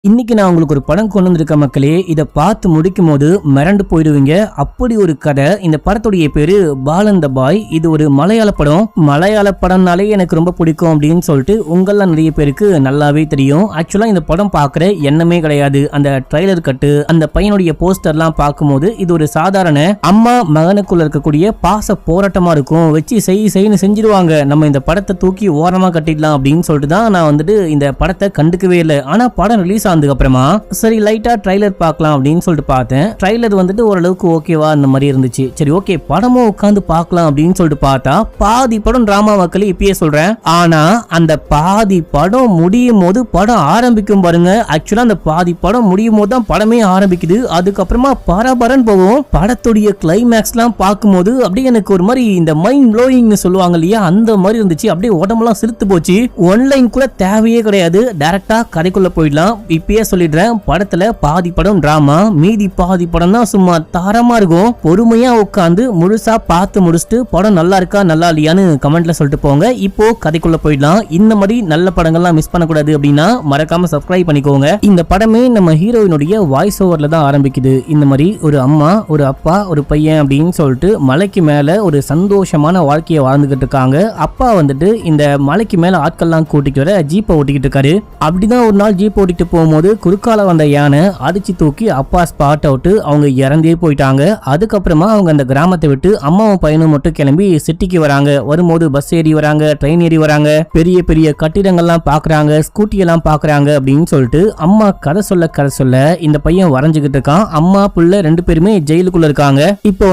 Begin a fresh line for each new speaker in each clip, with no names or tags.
இன்னைக்கு நான் உங்களுக்கு ஒரு படம் கொண்டு வந்திருக்க மக்களே. இதை பார்த்து முடிக்கும் போது மிரண்டு போயிடுவீங்க. அப்படி ஒரு கதை. இந்த படத்துடைய பேரு பாலன் த பாய். இது ஒரு மலையாள படம். மலையாள படம்னாலே எனக்கு ரொம்ப பிடிக்கும் அப்படின்னு சொல்லிட்டு உங்கள நிறைய பேருக்கு நல்லாவே தெரியும். ஆக்சுவலா இந்த படம் பார்க்குற எண்ணமே கிடையாது. அந்த ட்ரைலர் கட்டு, அந்த பையனுடைய போஸ்டர்லாம் பார்க்கும்போது இது ஒரு சாதாரண அம்மா மகனுக்குள்ள இருக்கக்கூடிய பாச போராட்டமா இருக்கும். வச்சு செய்யு செஞ்சிருவாங்க, நம்ம இந்த படத்தை தூக்கி ஓரமா கட்டிடலாம் அப்படின்னு சொல்லிட்டு தான் நான் இந்த படத்தை கண்டுக்கவே இல்லை. ஆனா படம் ரிலீஸ் ஆனதுக்கு அப்புறமா சரி லைட்டா ட்ரைலர் பார்க்கலாம் அப்படின்னு சொல்லிட்டு பார்த்தேன். ட்ரைலர் ஓரளவுக்கு ஓகேவா அந்த மாதிரி இருந்துச்சு. சரி ஓகே படமும் உட்காந்து பார்க்கலாம் அப்படின்னு சொல்லிட்டு பார்த்தா பாதி படம் டிராமா மக்களே, இப்பயே சொல்றேன். ஆனா அந்த பாதி படம் முடியும் போது படம் ஆரம்பிக்கும் பாருங்க. ஆக்சுவலா அந்த பாதி படம் முடியும் போது தான் படமே ஆரம்பிக்குது. அதுக்கப்புறமா பரபரன்னு போகும். படத்துடைய கிளைமேக்ஸ் எல்லாம் பார்க்கும்போது அப்படியே எனக்கு ஒரு மாதிரி இந்த மைண்ட் ப்ளோயிங்னு சொல்லுவாங்க இல்லையா, அந்த மாதிரி இருந்துச்சு. அப்படியே உடம்பெல்லாம் சிலுத்து போச்சு. ஒன்லைன் கூட தேவையே கிடையாது, டைரக்டா கதைக்குள்ள போயிடலாம். இப்பயே சொல்லிடுறேன், படத்துல பாதி படம் டிராமா, மீதி பாதி படம் தான் சும்மா தாரமா இருக்கும். பொறுமையா உட்காந்து முழுசா பார்த்து முடிச்சுட்டு படம் நல்லா இருக்கா நல்லா இல்லையான்னு கமெண்ட்ல சொல்லிட்டு போங்க. இப்போ கதைக்குள்ள போயிடலாம். இந்த மாதிரி நல்ல படங்கள்லாம் மிஸ் பண்ணக்கூடாது அப்படின்னா மறக்காம சப்ஸ்கிரைப் பண்ணிக்கோங்க. இந்த படமே நம்ம ஹீரோயினுடைய வாய்ஸ் ஓவர்ல தான் ஆரம்பிக்குது. இந்த மாதிரி ஒரு அம்மா, ஒரு அப்பா, ஒரு பையன் அப்படின்னு சொல்லிட்டு மலைக்கு மேல ஒரு சந்தோஷமான வாழ்க்கையை வாழ்ந்துகிட்டு இருக்காங்க. அப்பா இந்த மலைக்கு மேல ஆட்கள்லாம் கூட்டிட்டு வர ஜீப்பை ஓட்டிக்கிட்டு இருக்காரு. அப்படிதான் ஒரு நாள் ஜீப் ஓட்டிட்டு போகும்போது குறுக்கால வந்த யானை அடிச்சு தூக்கி அப்பா ஸ்பாட் அவுட், அவங்க இறந்தே போயிட்டாங்க. அதுக்கப்புறமா அவங்க அந்த கிராமத்தை விட்டு அம்மாவும் பையனும் மட்டும் கிளம்பி சிட்டிக்கு வராங்க. வரும்போது பஸ் ஏறி வராங்க, ட்ரெயின் ஏறி வராங்க, பெரிய பெரிய கட்டிடங்கள்லாம் பாக்குறாங்க, ஸ்கூட்டி எல்லாம் பாக்குறாங்க அப்படின்னு சொல்லிட்டு அம்மா கதை சொல்ல இந்த பையன் வரைஞ்சுக்கிட்டு இருக்கான். அம்மா புள்ள ரெண்டு பேருமே ஜெயிலுக்குள்ள இருக்காங்க. இப்போ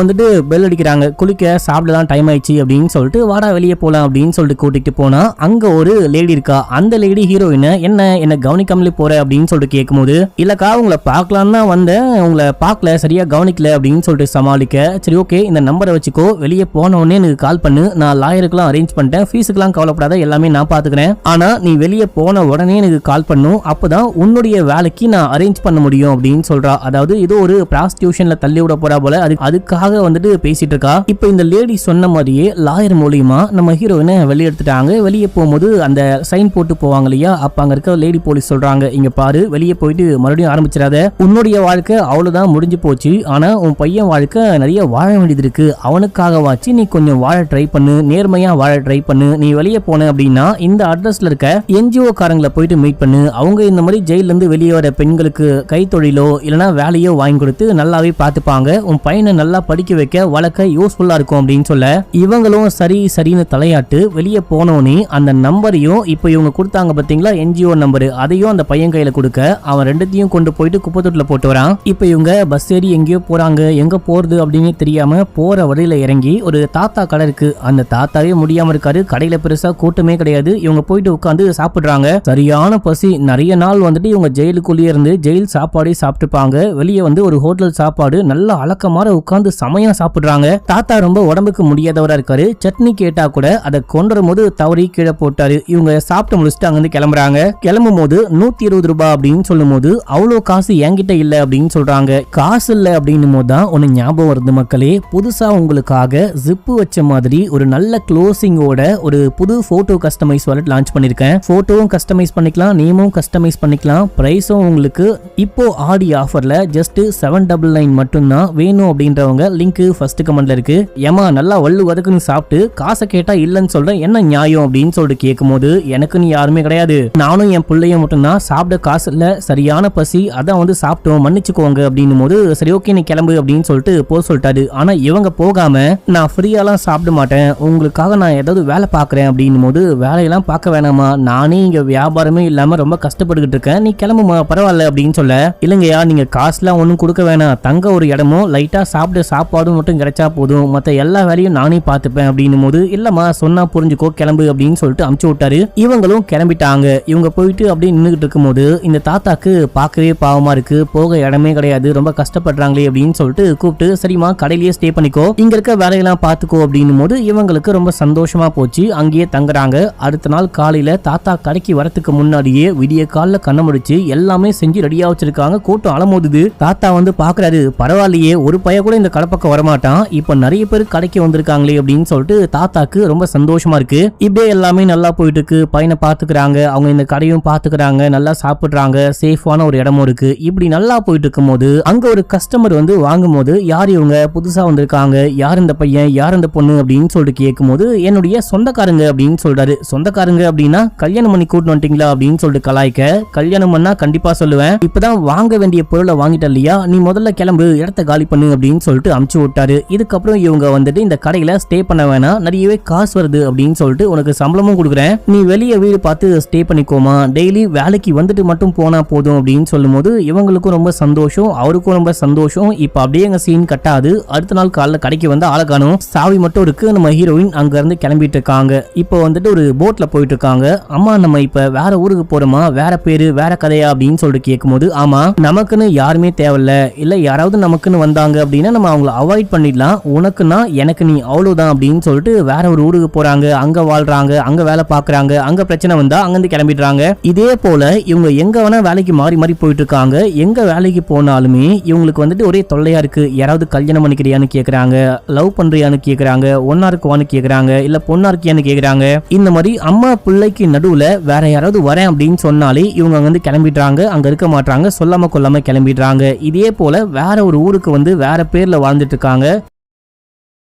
பெல் அடிக்கிறாங்க, குளிக்க சாப்பிடலாம் டைம் ஆயிடுச்சு அப்படின்னு சொல்லிட்டு வாடா வெளியே போலாம் அப்படின்னு சொல்லிட்டு கூட்டிட்டு போனா அங்க ஒரு லேடி இருக்கா. அந்த லேடி ஹீரோயினை என்ன கவனிக்காமலே போற அப்படின்னு சொல்லிட்டு கேட்கும்போது, இல்லக்கா உங்களை பார்க்கலாம் தான் வந்தேன், உங்களை பார்க்கல, சரியா கவனிக்கல அப்படின்னு சொல்லிட்டு சமாளிக்க, சரி ஓகே இந்த நம்பரை வச்சுக்கோ, வெளியே போன உடனே எனக்கு கால் பண்ணு, நான் லாயருக்குலாம் அரேஞ்ச் பண்ணிட்டேன், ஃபீஸுக்கெல்லாம் கவலைப்படாத, எல்லாமே நான் பாத்துக்கிறேன், ஆனா நீ வெளியே போன உடனே எனக்கு கால் பண்ணும், அப்பதான் உன்னுடைய வேலைக்கு நான் அரேஞ்ச் பண்ண முடியும் அப்படின்னு சொல்றா. அதாவது ஏதோ ஒரு ப்ராஸ்டியூஷன்ல தள்ளி விட போறா போல, அதுக்காக பேசிட்டு இருக்கா. இப்போ இந்த லேடி சொன்ன மாதிரியே லாயர் மூலியமா நம்ம ஹீரோயினை வெளியே எடுத்துட்டாங்க. வெளியே போகும்போது அந்த சைன் போட்டு போவாங்க இல்லையா, அப்ப அங்க இருக்க லேடி போலீஸ் சொல்றாங்க, இங்க பாரு வெளியே போயிட்டு மறுபடியும் ஆரம்பிச்சிடாத, உன்னுடைய வாழ்க்கை அவ்வளவுதான் முடிஞ்சு போச்சு, ஆனா உன் பையன் வாழ்க்கை நிறைய வாழ வேண்டியது இருக்கு, அவனுக்காக வாச்சு நீ கொஞ்சம் வாழ ட்ரை பண்ணு, நேர்மையா வாழ ட்ரை பண்ணு, நீ வெளியே போன அப்படின்னா இந்த அட்ரஸ்ல இருக்க என்ஜிஓ காரங்களை போயிட்டு மீட் பண்ணு, அவங்க இந்த மாதிரி ஜெயில இருந்து வெளியே வர பெண்களுக்கு கைத்தொழிலோ இல்லனா வேலையோ வாங்கி கொடுத்து நல்லாவே பாத்துப்பாங்க, உன் பையனை நல்லா படிக்க வைக்க வளர்க்க யூஸ்ஃபுல்லா இருக்கும் அப்படின்னு சொல்ல, இவங்களும் சரின்னு தலையாட்டு வெளியே போனோனே அந்த நம்பரையும் இப்போ இவங்க கொடுத்தாங்க பாத்தீங்களா என்ஜிஓ நம்பர், அதையும் அந்த பையன் கையில கொடுக்க அவன் ரெண்டுத்தையும் கொண்டு போயிட்டு குப்பத்தொட்டில போட்டு வரான். இப்ப இவங்க பஸ் ஏறி எங்கேயோ போறாங்க, எங்க போறது அப்படின்னு தெரியாம போற வழியில இறங்கி ஒரு தாத்தா கடை இருக்கு. அந்த தாத்தாவே முடியாம இருக்காரு, கடையில பெருசா கூட்டமே கிடையாது. இவங்க போயிட்டு உட்காந்து சாப்பிடுறாங்க. சரியான பசி, நிறைய நாள் இவங்க ஜெயிலுக்குள்ளேயே இருந்து ஜெயில் சாப்பாடே சாப்பிட்டுப்பாங்க. வெளியே ஒரு ஹோட்டல் சாப்பாடு நல்லா அலக்கமாற உட்காந்து சமையா சாப்பிடுறாங்க. தாத்தா ரொம்ப உடம்புக்கு முடியாதவரா இருக்காரு. சட்னி கேட்டா கூட அதை கொண்டுரும் போது தவறி கீழே போட்டாரு. இவங்க சாப்பிட்டு முடிச்சுட்டு அங்கிருந்து கிளம்புறாங்க. கிளம்பும் போது 120 ரூபாய் அப்படின்னு சொல்லும் போது அவ்வளவு காசு என்கிட்ட இல்ல அப்படின்னு சொல்றாங்க. காசு இல்ல அப்படின்னும் போது தான் ஒன்னு ஞாபகம் வருது மக்களே, புதுசா உங்களுக்காக ஜிப்பு வச்ச மாதிரி ஒரு நல்ல க்ளோசிங்கோட ஒரு புது போட்டோ கஸ்டமைஸ் வாலெட் லான்ச் பண்ணிருக்கேன். போட்டோவும் கஸ்டமைஸ் பண்ணிக்கலாம், நேமும் கஸ்டமைஸ் பண்ணிக்கலாம். பிரைஸும் உங்களுக்கு இப்போ ஆடி ஆஃபர்ல ஜஸ்ட் 799 மட்டும் தான். வேணும் அப்படின்றவங்க லிங்க் ஃபர்ஸ்ட் கமெண்ட்ல இருக்கு. ஏமா நல்லா வள்ளு வதக்குன்னு சாப்பிட்டு காசை கேட்டா இல்லன்னு சொல்றேன், என்ன நியாயம் அப்படின்னு சொல்லிட்டு கேட்கும் போது எனக்கு நீ யாருமே கிடையாது, நானும் என் பிள்ளையும் மட்டும் தான், சாப்பிட காசு இல்ல, சரியான பசி, அதான் சாப்பிட்டோம் மன்னிச்சுக்கோங்க அப்படின்னும் போது சரி ஓகே நீ கிளம்பு அப்படின்னு சொல்லிட்டு சொல்லிட்டாரு. ஆனா இவங்க போகாம நான் ஃப்ரீயாலாம் சாப்பிட மாட்டேன், உங்களுக்காக நான் ஏதாவது வேலை பாக்குறேன் அப்படின்னும் போது வேலையெல்லாம் பார்க்க வேணாமா, நானே இங்க வியாபாரமே இல்லாம ரொம்ப கஷ்டப்பட்டுக்கிட்டு இருக்கேன், நீ கிளம்புமா பரவாயில்ல அப்படின்னு சொல்ல, இல்லைங்கயா நீங்க காசுலாம் ஒன்னும் கொடுக்க வேணாம், தங்க ஒரு இடமும் லைட்டா சாப்பிட சாப்பாடும் மட்டும் கிடைச்சா போதும், மத்த எல்லா வேலையும் நானே பார்த்துப்பேன் அப்படின்னும் போது இல்லம்மா சொன்னா புரிஞ்சுக்கோ கிளம்பு அப்படின்னு சொல்லிட்டு அமுச்சு விட்டாரு. இவங்களும் கிளம்பிட்டாங்க. இவங்க போயிட்டு அப்படியே நின்றுகிட்டு இருக்கும்போது இந்த தாத்தாக்கு பார்க்கவே பாவமா இருக்கு, போக இடமே கிடையாது, ரொம்ப கஷ்டப்படுறாங்களே அப்படின்னு சொல்லிட்டு கூப்பிட்டு சரிமா கடையிலேயே ஸ்டே பண்ணிக்கோ, இங்க இருக்க வேலையெல்லாம் பாத்துக்கோ அப்படின்னும் போது இவங்களுக்கு ரொம்ப சந்தோஷமா போச்சு. அங்கேயே தங்குறாங்க. அடுத்த நாள் காலையில தாத்தா கடைக்கு வரத்துக்கு முன்னாடியே விடிய காலில் கண்ண முடிச்சு எல்லாமே செஞ்சு ரெடியா வச்சிருக்காங்க. கூட்டம் அலமோதுது. தாத்தா பாக்குறாரு, பரவாயில்லையே ஒரு பைய கூட இந்த கடை பக்கம் வரமாட்டான், இப்ப நிறைய பேர் கடைக்கு வந்திருக்காங்களே அப்படின்னு சொல்லிட்டு தாத்தாக்கு ரொம்ப சந்தோஷமா இருக்கு. இப்படியே எல்லாமே நல்லா போயிட்டு இருக்கு. பையனை பாத்துக்கிறாங்க, அவங்க இந்த கடையும் பாத்துக்கிறாங்க, நல்லா சாப்பிடுறாங்க. சொல்றாங்க, சேஃபான ஒரு இடமும் இருக்கு. இப்படி நல்லா போயிட்டு இருக்கும்போது அங்க ஒரு கஸ்டமர் வந்து வாங்கும்போது யார் இவங்க, புதுசா வந்திருக்காங்க, யார் இந்த பையன், யார் இந்த பொண்ணு அப்படின்னு சொல்லிட்டு கேட்கும்போது என்னுடைய சொந்தக்காரங்க அப்படின்னு சொல்றாரு. சொந்தக்காரங்க அப்படின்னா கல்யாணம் பண்ணி கூட்டு வந்துட்டீங்களா அப்படின்னு சொல்லிட்டு கலாய்க்க, கல்யாணம் பண்ணா கண்டிப்பா சொல்லுவேன், இப்பதான் வாங்க வேண்டிய பொருளை வாங்கிட்ட இல்லையா, நீ முதல்ல கிளம்பு, இடத்த காலி பண்ணு அப்படின்னு சொல்லிட்டு அமுச்சு விட்டாரு. இதுக்கப்புறம் இவங்க வந்துட்டு இந்த கடையில ஸ்டே பண்ண வேணாம், நிறையவே காசு வருது அப்படின்னு சொல்லிட்டு உனக்கு சம்பளமும் கொடுக்குறேன், நீ வெளியே வீடு பார்த்து ஸ்டே பண்ணிக்கோமா, டெய்லி வேலைக்கு வந்துட்டு மட்டும் போனா போதும் அப்படின்னு சொல்லும் போது இவங்களுக்கும் ரொம்ப சந்தோஷம், அவருக்கும் ரொம்ப சந்தோஷம். இப்ப அப்படியே எங்க சீன் கட்டாது. அடுத்த நாள் காலைல கடைக்கு வந்து ஆளை காணும், சாவி மட்டும் இருக்கு. நம்ம ஹீரோயின் அங்க இருந்து கிளம்பிட்டு இருக்காங்க. இப்போ வந்துட்டு ஒரு போட்ல போயிட்டு இருக்காங்க. அம்மா நம்ம இப்ப வேற ஊருக்கு போறோமா, வேற பேரு வேற கதையா அப்படின்னு சொல்லிட்டு கேட்கும்போது, ஆமா நமக்குன்னு யாருமே தேவையில்ல, இல்ல யாராவது நமக்குன்னு வந்தாங்க அப்படின்னா நம்ம அவங்கள அவாய்ட் பண்ணிடலாம், உனக்குன்னா எனக்கு நீ அவ்வளவுதான் அப்படின்னு சொல்லிட்டு வேற ஒரு ஊருக்கு போறாங்க. அங்க வாழ்றாங்க, அங்க வேலை பாக்குறாங்க, அங்க பிரச்சனை வந்தா அங்கிருந்து கிளம்பிடுறாங்க. இதே போல இவங்க எங்க வேணா வேலைக்கு மாறி மாறி போயிட்டு இருக்காங்க. எங்க வேலைக்கு போனாலுமே இவங்களுக்கு வந்துட்டு ஒரே தொல்லையா இருக்கு. யாராவது கல்யாணம் பண்ணிக்கிறியான்னு கேக்குறாங்க, லவ் பண்றியான்னு கேக்குறாங்க, ஒன்னா இருக்குவான்னு கேக்குறாங்க, இல்ல பொண்ணா இருக்கியான்னு கேக்குறாங்க. இந்த மாதிரி அம்மா பிள்ளைக்கு நடுவுல வேற யாராவது வரேன் அப்படின்னு சொன்னாலே இவங்க வந்து கிளம்பிடுறாங்க, அங்க இருக்க மாட்டாங்க, சொல்லாம கொல்லாம கிளம்பிடுறாங்க. இதே போல வேற ஒரு ஊருக்கு வந்து வேற பேர்ல வாழ்ந்துட்டு இருக்காங்க.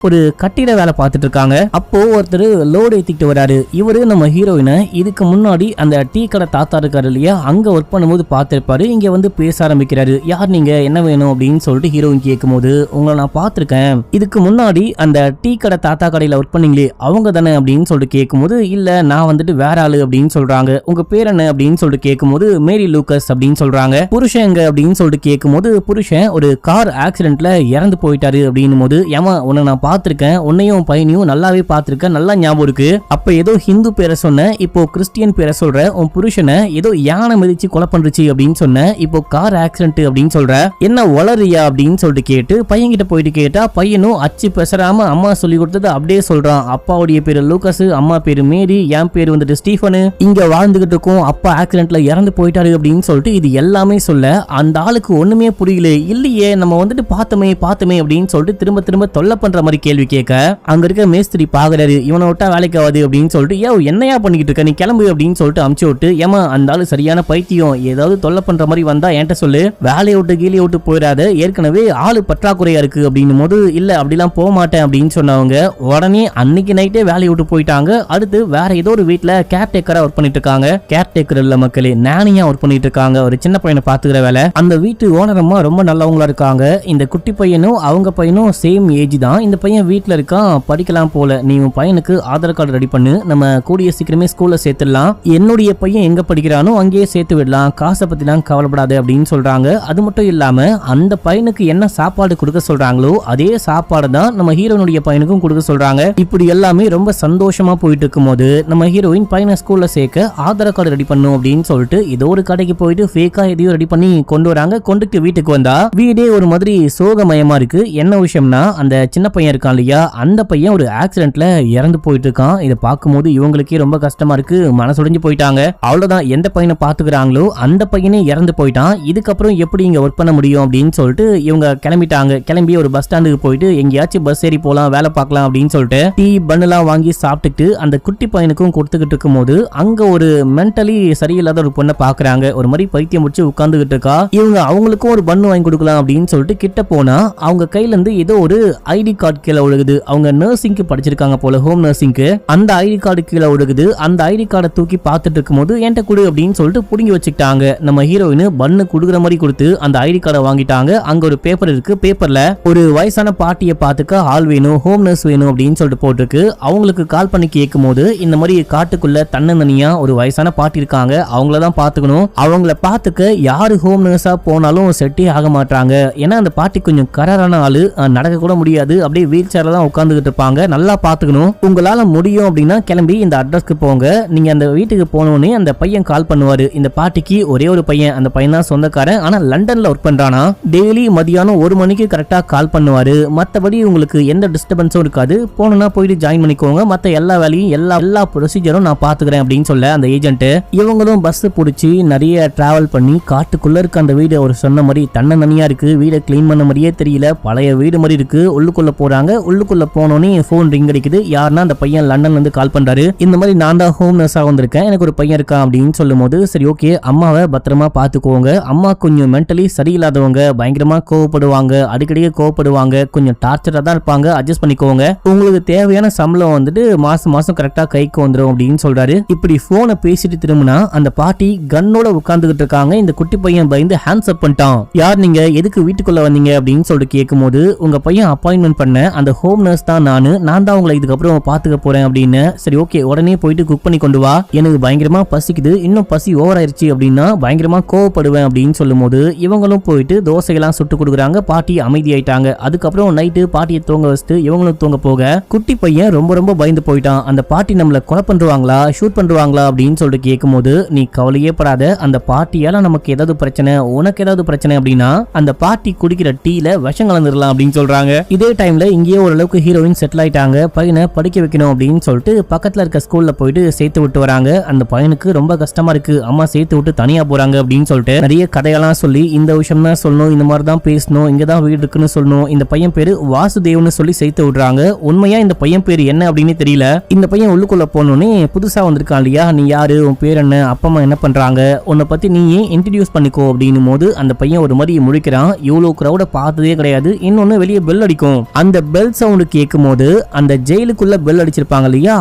ஒரு கட்டிட வேலை பார்த்துட்டு இருக்காங்க. அப்போ ஒருத்தர் லோடு ஏத்திட்டு வராரு. இவரு நம்ம ஹீரோயினை இதுக்கு முன்னாடி அந்த டீ கடை தாத்தா இருக்காரு இல்லையா, அங்க ஒர்க் பண்ணும்போது பார்த்திருப்பாரு. இங்க வந்து பேச ஆரம்பிக்கிறாரு. யார் நீங்க, என்ன வேணும் அப்படின்னு சொல்லிட்டு ஹீரோயின் கேட்கும்போது, உங்களை நான் பார்த்திருக்கேன், இதுக்கு முன்னாடி அந்த டீ கடை தாத்தா கடையில ஒர்க் பண்ணீங்களே அவங்க தானே அப்படின்னு சொல்லிட்டு கேட்கும்போது, இல்ல நான் வந்துட்டு வேற ஆளு அப்படின்னு சொல்றாங்க. உங்க பேர் என்ன அப்படின்னு சொல்லிட்டு கேட்கும்போது, மேரி லூக்கஸ் அப்படின்னு சொல்றாங்க. புருஷன் எங்க அப்படின்னு சொல்லிட்டு கேட்கும்போது, புருஷன் ஒரு கார் ஆக்சிடென்ட்ல இறந்து போயிட்டாரு அப்படின்னும் போது, ஏமா உன்னை நான் பார்த்திருக்கேன், உன்னையும் பையனையும் நல்லாவே பார்த்திருக்கேன், நல்லா ஞாபகம் இருக்கு, அப்ப ஏதோ ஹிந்து பேரை சொன்ன, இப்போ கிறிஸ்டியன் பேரை சொல்ற, உன் புருஷனை ஏதோ யானை மிதிச்சு கொலை பண்றச்சு அப்படின்னு சொன்ன, இப்போ கார் ஆக்சிடென்ட் அப்படின்னு சொல்ற, என்ன வளரியா அப்படின்னு சொல்லிட்டு கேட்டு பையன் கிட்ட போயிட்டு கேட்டா, பையனும் அச்சு பெசராம அம்மா சொல்லி கொடுத்தது அப்படியே சொல்றான். அப்பாவுடைய பேரு லூக்கஸ், அம்மா பேரு மேரி, என் பேரு வந்துட்டு ஸ்டீஃபனு, இங்க வாழ்ந்துகிட்டு இருக்கோம், அப்பா ஆக்சிடென்ட்ல இறந்து போயிட்டாரு அப்படின்னு சொல்லிட்டு இது எல்லாமே சொல்ல, அந்த ஆளுக்கு ஒண்ணுமே புரியல. இல்லையே நம்ம வந்துட்டு பார்த்தமே அப்படின்னு சொல்லிட்டு திரும்ப திரும்ப தொல்லை பண்ற மாதிரி கேள்வி கேட்க, அங்க இருக்க மேஸ்திரி பாக்குறாரு, இவனை விட்டா வேலைக்கு ஆகாது அப்படின்னு சொல்லிட்டு, ஏ என்னையா பண்ணிக்கிட்டு இருக்க, நீ கிளம்பு அப்படின்னு சொல்லிட்டு அமுச்சு விட்டு, ஏமா அந்த ஆளு சரியான பைத்தியம், ஏதாவது தொல்லை பண்ற மாதிரி வந்தா என்கிட்ட சொல்லு, வேலையை விட்டு கீழே விட்டு போயிடாத, ஏற்கனவே ஆளு பற்றாக்குறையா இருக்கு அப்படின்னும் போது, இல்ல அப்படிலாம் போக மாட்டேன் அப்படின்னு சொன்னவங்க உடனே அன்னைக்கு நைட்டே வேலையை விட்டு போயிட்டாங்க. அடுத்து வேற ஏதோ ஒரு வீட்டுல கேர்டேக்கரா ஒர்க் பண்ணிட்டு இருக்காங்க. கேர்டேக்கர் இல்ல மக்களே, நானியா ஒர்க் பண்ணிட்டு இருக்காங்க. ஒரு சின்ன பையனை பாத்துக்கிற வேலை. அந்த வீட்டு ஓனரம்மா ரொம்ப நல்லவங்களா இருக்காங்க. இந்த குட்டி பையனும் அவங்க பையனும் சேம் ஏஜ் தான். இந்த பையன் வீட்டுல இருக்கான், படிக்கலாம் போல, நீ உன் பையனுக்கு ஆதார் கார்டு ரெடி பண்ணு, நம்ம கூடிய சீக்கிரமே ஸ்கூல்ல சேர்த்துடலாம், என்னுடைய பையன் எங்க படிக்கிறானோ அங்கேயே சேர்த்து விடலாம், காசை பத்திலாம் கவலைப்படாது அப்படின்னு சொல்றாங்க. அது மட்டும் இல்லாம அந்த பையனுக்கு என்ன சாப்பாடு கொடுக்க சொல்றாங்களோ அதே சாப்பாடு தான் நம்ம ஹீரோனுடைய பையனுக்கும் கொடுக்க சொல்றாங்க. இப்படி எல்லாமே ரொம்ப சந்தோஷமா போயிட்டு இருக்கும் போது நம்ம ஹீரோயின் பையனை ஸ்கூல்ல சேர்க்க ஆதார் கார்டு ரெடி பண்ணும் அப்படின்னு சொல்லிட்டு ஏதோ ஒரு கடைக்கு போயிட்டு ஃபேக்கா எதையும் ரெடி பண்ணி கொண்டு வராங்க. கொண்டுட்டு வீட்டுக்கு வந்தா வீடே ஒரு மாதிரி சோகமயமா இருக்கு. என்ன விஷயம்னா, அந்த சின்ன பையன் இருக்கான் இல்லையா, அந்த பையன் ஒரு ஆக்சிடென்ட்ல இறந்து போயிட்டு இருக்கான். இதை பார்க்கும்போது இவங்களுக்கே ரொம்ப கஷ்டமா இருக்கு, மனசுடைஞ்சு போயிட்டாங்க. அவ்வளவுதான், எந்த பையனை பாத்துக்கிறாங்களோ அந்த பையனே இறந்து போயிட்டான், இதுக்கப்புறம் எப்படி இங்க ஒர்க் பண்ண முடியும் அப்படின்னு சொல்லிட்டு இவங்க கிளம்பிட்டாங்க. கிளம்பி ஒரு பஸ் ஸ்டாண்டுக்கு போயிட்டு எங்கேயாச்சும் பஸ் ஏறி போலாம், வேலை பார்க்கலாம் அப்படின்னு சொல்லிட்டு டீ பண்ணலாம் வாங்கி சாப்பிட்டுட்டு அந்த குட்டி பையனுக்கும் கொடுத்துக்கிட்டு இருக்கும் போது அங்க ஒரு மென்டலி சரியில்லாத ஒரு பொண்ணை பாக்குறாங்க. ஒரு மாதிரி பைத்தியம் முடிச்சு உட்கார்ந்துகிட்டு இருக்கா. இவங்க அவங்களுக்கும் ஒரு பண்ணு வாங்கி கொடுக்கலாம் அப்படின்னு சொல்லிட்டு கிட்ட போனா அவங்க கையில இருந்து ஏதோ ஒரு ஐடி கார்டு கீழே ஒழுகுது. அவங்க நர்சிங்க்கு படிச்சிருக்காங்க போல, ஹோம் நர்சிங்க்கு. அந்த ஐடி கார்டு கீழே ஒழுகுது. அந்த ஐடி கார்டை தூக்கி பார்த்துட்டு இருக்கும் போது என்கிட்ட கொடு அப்படின்னு சொல்லிட்டு புடுங்கி வச்சுக்கிட்டாங்க. நம்ம ஹீரோயின் பண்ணு குடுக்குற மாதிரி கொடுத்து அந்த ஐடி கார்டை வாங்கிட்டாங்க. அங்க ஒரு பேப்பர் இருக்கு. பேப்பர்ல ஒரு வயசான பாட்டியை பார்த்துக்க ஆள் வேணும், ஹோம் நர்ஸ் வேணும் அப்படின்னு சொல்லிட்டு போட்டிருக்கு. அவங்களுக்கு கால் பண்ணி கேட்கும் போது இந்த மாதிரி காட்டுக்குள்ள தன்னந்தனியா ஒரு வயசான பாட்டி இருக்காங்க, அவங்களதான் பாத்துக்கணும், அவங்கள பாத்துக்க யாரு ஹோம் நர்ஸா போனாலும் செட்டே ஆக மாட்டாங்க. ஏன்னா அந்த பாட்டி கொஞ்சம் கராரான ஆளு, நடக்க கூட முடியாது, அப்படியே வீல் சேர்ல தான் உட்கார்ந்துகிட்டு இருப்பாங்க, நல்லா பாத்துக்கணும். உங்களால முடியும் அப்படின்னா கிளம்பி இந்த அட்ரஸ்க்கு போங்க. நீங்க அந்த வீட்டுக்கு போனோடனே அந்த பையன் கால் பண்ணுவாரு. இந்த பாட்டிக்கு ஒரே ஒரு பையன், அந்த பையன் தான் சொந்தக்காரன், ஆனா லண்டன்ல ஒர்க் பண்றானா. டெய்லி மதியானம் 1 மணிக்கு கரெக்டா கால் பண்ணுவாரு. மத்தபடி உங்களுக்கு எந்த டிஸ்டர்பன்ஸும் இருக்காது, போனா போயிட்டு ஜாயின் பண்ணிக்கோங்க, மத்த எல்லா வேலையும் எல்லா ப்ரொசீஜரும் நான் பாத்துக்கிறேன் அப்படின்னு சொல்ல அந்த ஏஜென்ட். இவங்களும் பஸ் பிடிச்சி நிறைய டிராவல் பண்ணி காட்டுக்குள்ள இருக்க அந்த வீடு அவர் சொன்ன மாதிரி தன்னந்தனியா இருக்கு. வீடை கிளீன் பண்ண மாதிரியே தெரியல, பழைய வீடு மாதிரி இருக்கு. உள்ளுக்குள்ள போறாங்க. இருக்காங்க. உள்ளுக்குள்ள போனோனே போன் ரிங் அடிக்குது. யாருன்னா அந்த பையன் லண்டன்ல இருந்து கால் பண்றாரு. இந்த மாதிரி நான் தான் ஹோம் நர்ஸா வந்திருக்கேன், எனக்கு ஒரு பையன் இருக்கான் அப்படின்னு சொல்லும்போது, சரி ஓகே அம்மாவை பத்திரமா பாத்துக்கோங்க, அம்மா கொஞ்சம் மென்டலி சரியில்லாதவங்க, பயங்கரமா கோவப்படுவாங்க, அடிக்கடி கோவப்படுவாங்க, கொஞ்சம் டார்ச்சரா தான் இருப்பாங்க, அட்ஜஸ்ட் பண்ணிக்கோங்க, உங்களுக்கு தேவையான சம்பளம் வந்துட்டு மாசம் மாசம் கரெக்டா கைக்கு வந்துடும் அப்படின்னு சொல்றாரு. இப்படி போனை பேசிட்டு திரும்பினா அந்த பாட்டி கன்னோட உட்கார்ந்துகிட்டு இருக்காங்க. இந்த குட்டி பையன் பயந்து ஹேண்ட்ஸ் அப் பண்ணிட்டான். யார் நீங்க, எதுக்கு வீட்டுக்குள்ள வந்தீங்க அப்படின்னு சொல்லிட்டு கேட்கும்போது, உங்க பையன் அப்பாயின்மெண்ட் பண்ண அந்த ஹோம் நர்ஸ் தான் நான் தான் உங்களை இதுக்கப்புறம் பாத்துக்க போறேன் அப்படின்னு. சரி ஓகே உடனே போயிட்டு குக் பண்ணி கொண்டு வா, எனக்கு பயங்கரமா பசிக்குது, இன்னும் பசி ஓவர் ஆயிருச்சு அப்படின்னா பயங்கரமா கோவப்படுவேன் அப்படின்னு சொல்லும்போது இவங்களும் போயிட்டு தோசையெல்லாம் சுட்டு கொடுக்குறாங்க. பாட்டி அமைதியாயிட்டாங்க. அதுக்கப்புறம் நைட்டு பாட்டியை தூங்க வச்சுட்டு இவங்களும் தூங்க போக குட்டி பையன் ரொம்ப ரொம்ப பயந்து போயிட்டான். அந்த பாட்டி நம்மளை கொலை பண்ணுவாங்களா ஷூட் பண்ணுவாங்களா அப்படின்னு சொல்லிட்டு கேட்கும்போது, நீ கவலையே படாத, அந்த பாட்டியால நமக்கு ஏதாவது பிரச்சனை, உனக்கு ஏதாவது பிரச்சனை அப்படின்னா அந்த பாட்டி குடிக்கிற டீல விஷம் கலந்துடலாம் அப்படின்னு சொல்றாங்க. இதே டைம்ல இங்கேயே ஓரளவுக்கு ஹீரோயின் செட்டில் ஆயிட்டாங்க. பையனை படிக்க வைக்கணும் அப்படின்னு சொல்லிட்டு பக்கத்துல இருக்க ஸ்கூல்ல போயிட்டு சேர்த்து விட்டு வராங்க. அந்த பையனுக்கு ரொம்ப கஷ்டமா இருக்கு, அம்மா சேர்த்து விட்டு தனியா போறாங்க அப்படின்னு சொல்லிட்டு நிறைய கதையெல்லாம் சொல்லி இந்த விஷயம் தான் சொல்லணும், இந்த மாதிரி தான் பேசணும், இங்கதான் வீடு இருக்குன்னு சொல்லணும். இந்த பையன் பேரு வாசுதேவ்னு சொல்லி சேர்த்து விடுறாங்க. உண்மையா இந்த பையன் பேரு என்ன அப்படின்னு தெரியல. இந்த பையன் உள்ளுக்குள்ள போனோடனே புதுசா வந்திருக்கான் இல்லையா, நீ யாரு, உன் பேர் என்ன, அப்பா அம்மா என்ன பண்றாங்க, உன்னை பத்தி நீயே இன்ட்ரடியூஸ் பண்ணிக்கோ அப்படின்னும் போது அந்த பையன் ஒரு மாதிரி முழிக்கிறான். இவ்வளவு கிரௌட பார்த்ததே கிடையாது. இன்னொன்னு வெளியே பெல் அடிக்கும். அந்த பெல் சவுண்ட் கேட்கும் போது அந்த ஜெயிலுக்குள்ள பெல் அடிச்சிருப்பாங்க இல்லையா,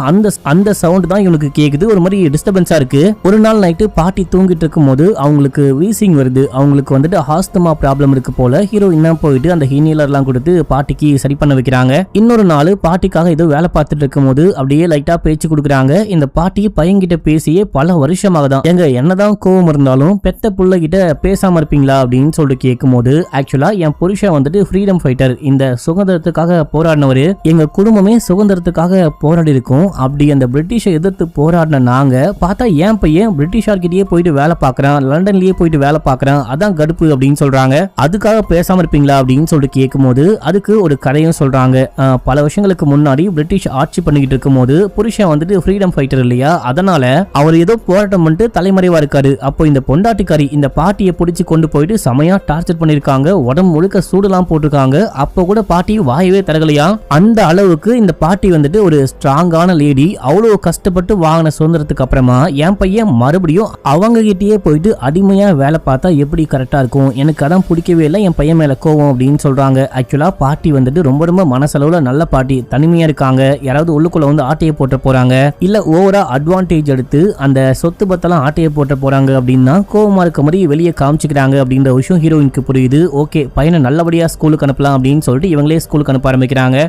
அந்த சவுண்ட் தான் இவனுக்கு கேக்குது. ஒரு மாதிரி டிஸ்டர்பன்ஸா இருக்கு. ஒரு நாள் நைட்டு பாட்டி தூங்கிட்டு இருக்கும் போது அவங்களுக்கு வீசிங் வருது. அவங்களுக்கு வந்துட்டு ஆஸ்துமா ப்ராப்ளம் இருக்கு போல. ஹீரோயினா போயிட்டு அந்த ஹீனியலர் எல்லாம் கொடுத்து பாட்டிக்கு சரி பண்ண வைக்கிறாங்க. இன்னொரு நாள் பாட்டிக்காக ஏதோ வேலை பார்த்துட்டு இருக்கும் போது அப்படியே லைட்டா பேச்சு கொடுக்குறாங்க. இந்த பாட்டி பையன்கிட்ட பேசியே பல வருஷமாக தான், எங்க என்னதான் கோவம் இருந்தாலும் பெத்த புள்ள கிட்ட பேசாம இருப்பீங்களா அப்படின்னு சொல்லிட்டு கேட்கும் போது, ஆக்சுவலா என் புருஷன் வந்துட்டு ஃப்ரீடம் ஃபைட்டர், இந்த சுதந்திரத்துக்காக போராடினவரு, எங்க குடும்பமே சுதந்திரத்துக்காக போராடி இருக்கும். அப்படி அந்த பிரிட்டிஷை எதிர்த்து போராடின நாங்க பார்த்தா என் பையன் பிரிட்டிஷார்கிட்டயே போயிட்டு வேலை பார்க்கறான், லண்டன்லயே போயிட்டு வேலை பார்க்கறான், அதான் கடுப்பு அப்படின்னு சொல்றாங்க. அதுக்காக பேசாம இருப்பீங்களா அப்படின்னு சொல்லிட்டு கேட்கும் போது அதுக்கு ஒரு கதையும் சொல்றாங்க. பல வருஷங்களுக்கு முன்னாடி பிரிட்டிஷ் ஆட்சி பண்ணிக்கிட்டு இருக்கும் போது புருஷன் வந்துட்டு ஃப்ரீடம் ஃபைட்டர் இல்லையா, அதனால அவர் ஏதோ போராட்டம் பண்ணிட்டு தலைமறைவா இருக்காரு. அப்போ இந்த பொண்டாட்டிக்காரி இந்த பாட்டியை பிடிச்சி கொண்டு போயிட்டு செமையா டார்ச்சர் பண்ணிருக்காங்க. உடம்பு முழுக்க சூடுலாம் போட்டிருக்காங்க. அப்போ கூட பாட்டி வாயவே தரகலையா. அந்த அளவுக்கு இந்த பாட்டி வந்துட்டு ஒரு ஸ்ட்ராங்கான லேடி. அவ்வளவு கஷ்டப்பட்டு வாங்கின சுதந்திரத்துக்கு அப்புறமா என் பையன் மறுபடியும் அவங்க கிட்டயே போயிட்டு அடிமையா வேலை பார்த்தா எப்படி கரெக்டா இருக்கும், எனக்கு அதான் பிடிக்கவே இல்லை, என் பையன் மேல கோவம் அப்படின்னு சொல்றாங்க. ஆக்சுவலா பாட்டி வந்துட்டு ரொம்ப ரொம்ப மனசளவுல நல்ல பாட்டி, தனிமையா இருக்காங்க. யாராவது உள்ளுக்குள்ள வந்து ஆட்டையை போட்டு போறாங்க, இல்ல ஓவரா அட்வான்டேஜ் எடுத்து அந்த சொத்து பத்தெல்லாம் ஆட்டையை போட்டு போறாங்க அப்படின்னா கோவமா இருக்க மாதிரி வெளியே காமிச்சுக்கிறாங்க அப்படின்ற விஷயம் ஹீரோயினுக்கு புரியுது. ஓகே பையனை நல்லபடியா ஸ்கூலுக்கு அனுப்பலாம் அப்படின்னு சொல்லிட்டு இவங்களே ஸ்கூலுக்கு அனுப்ப ஆரம்பிக்கிறாங்க.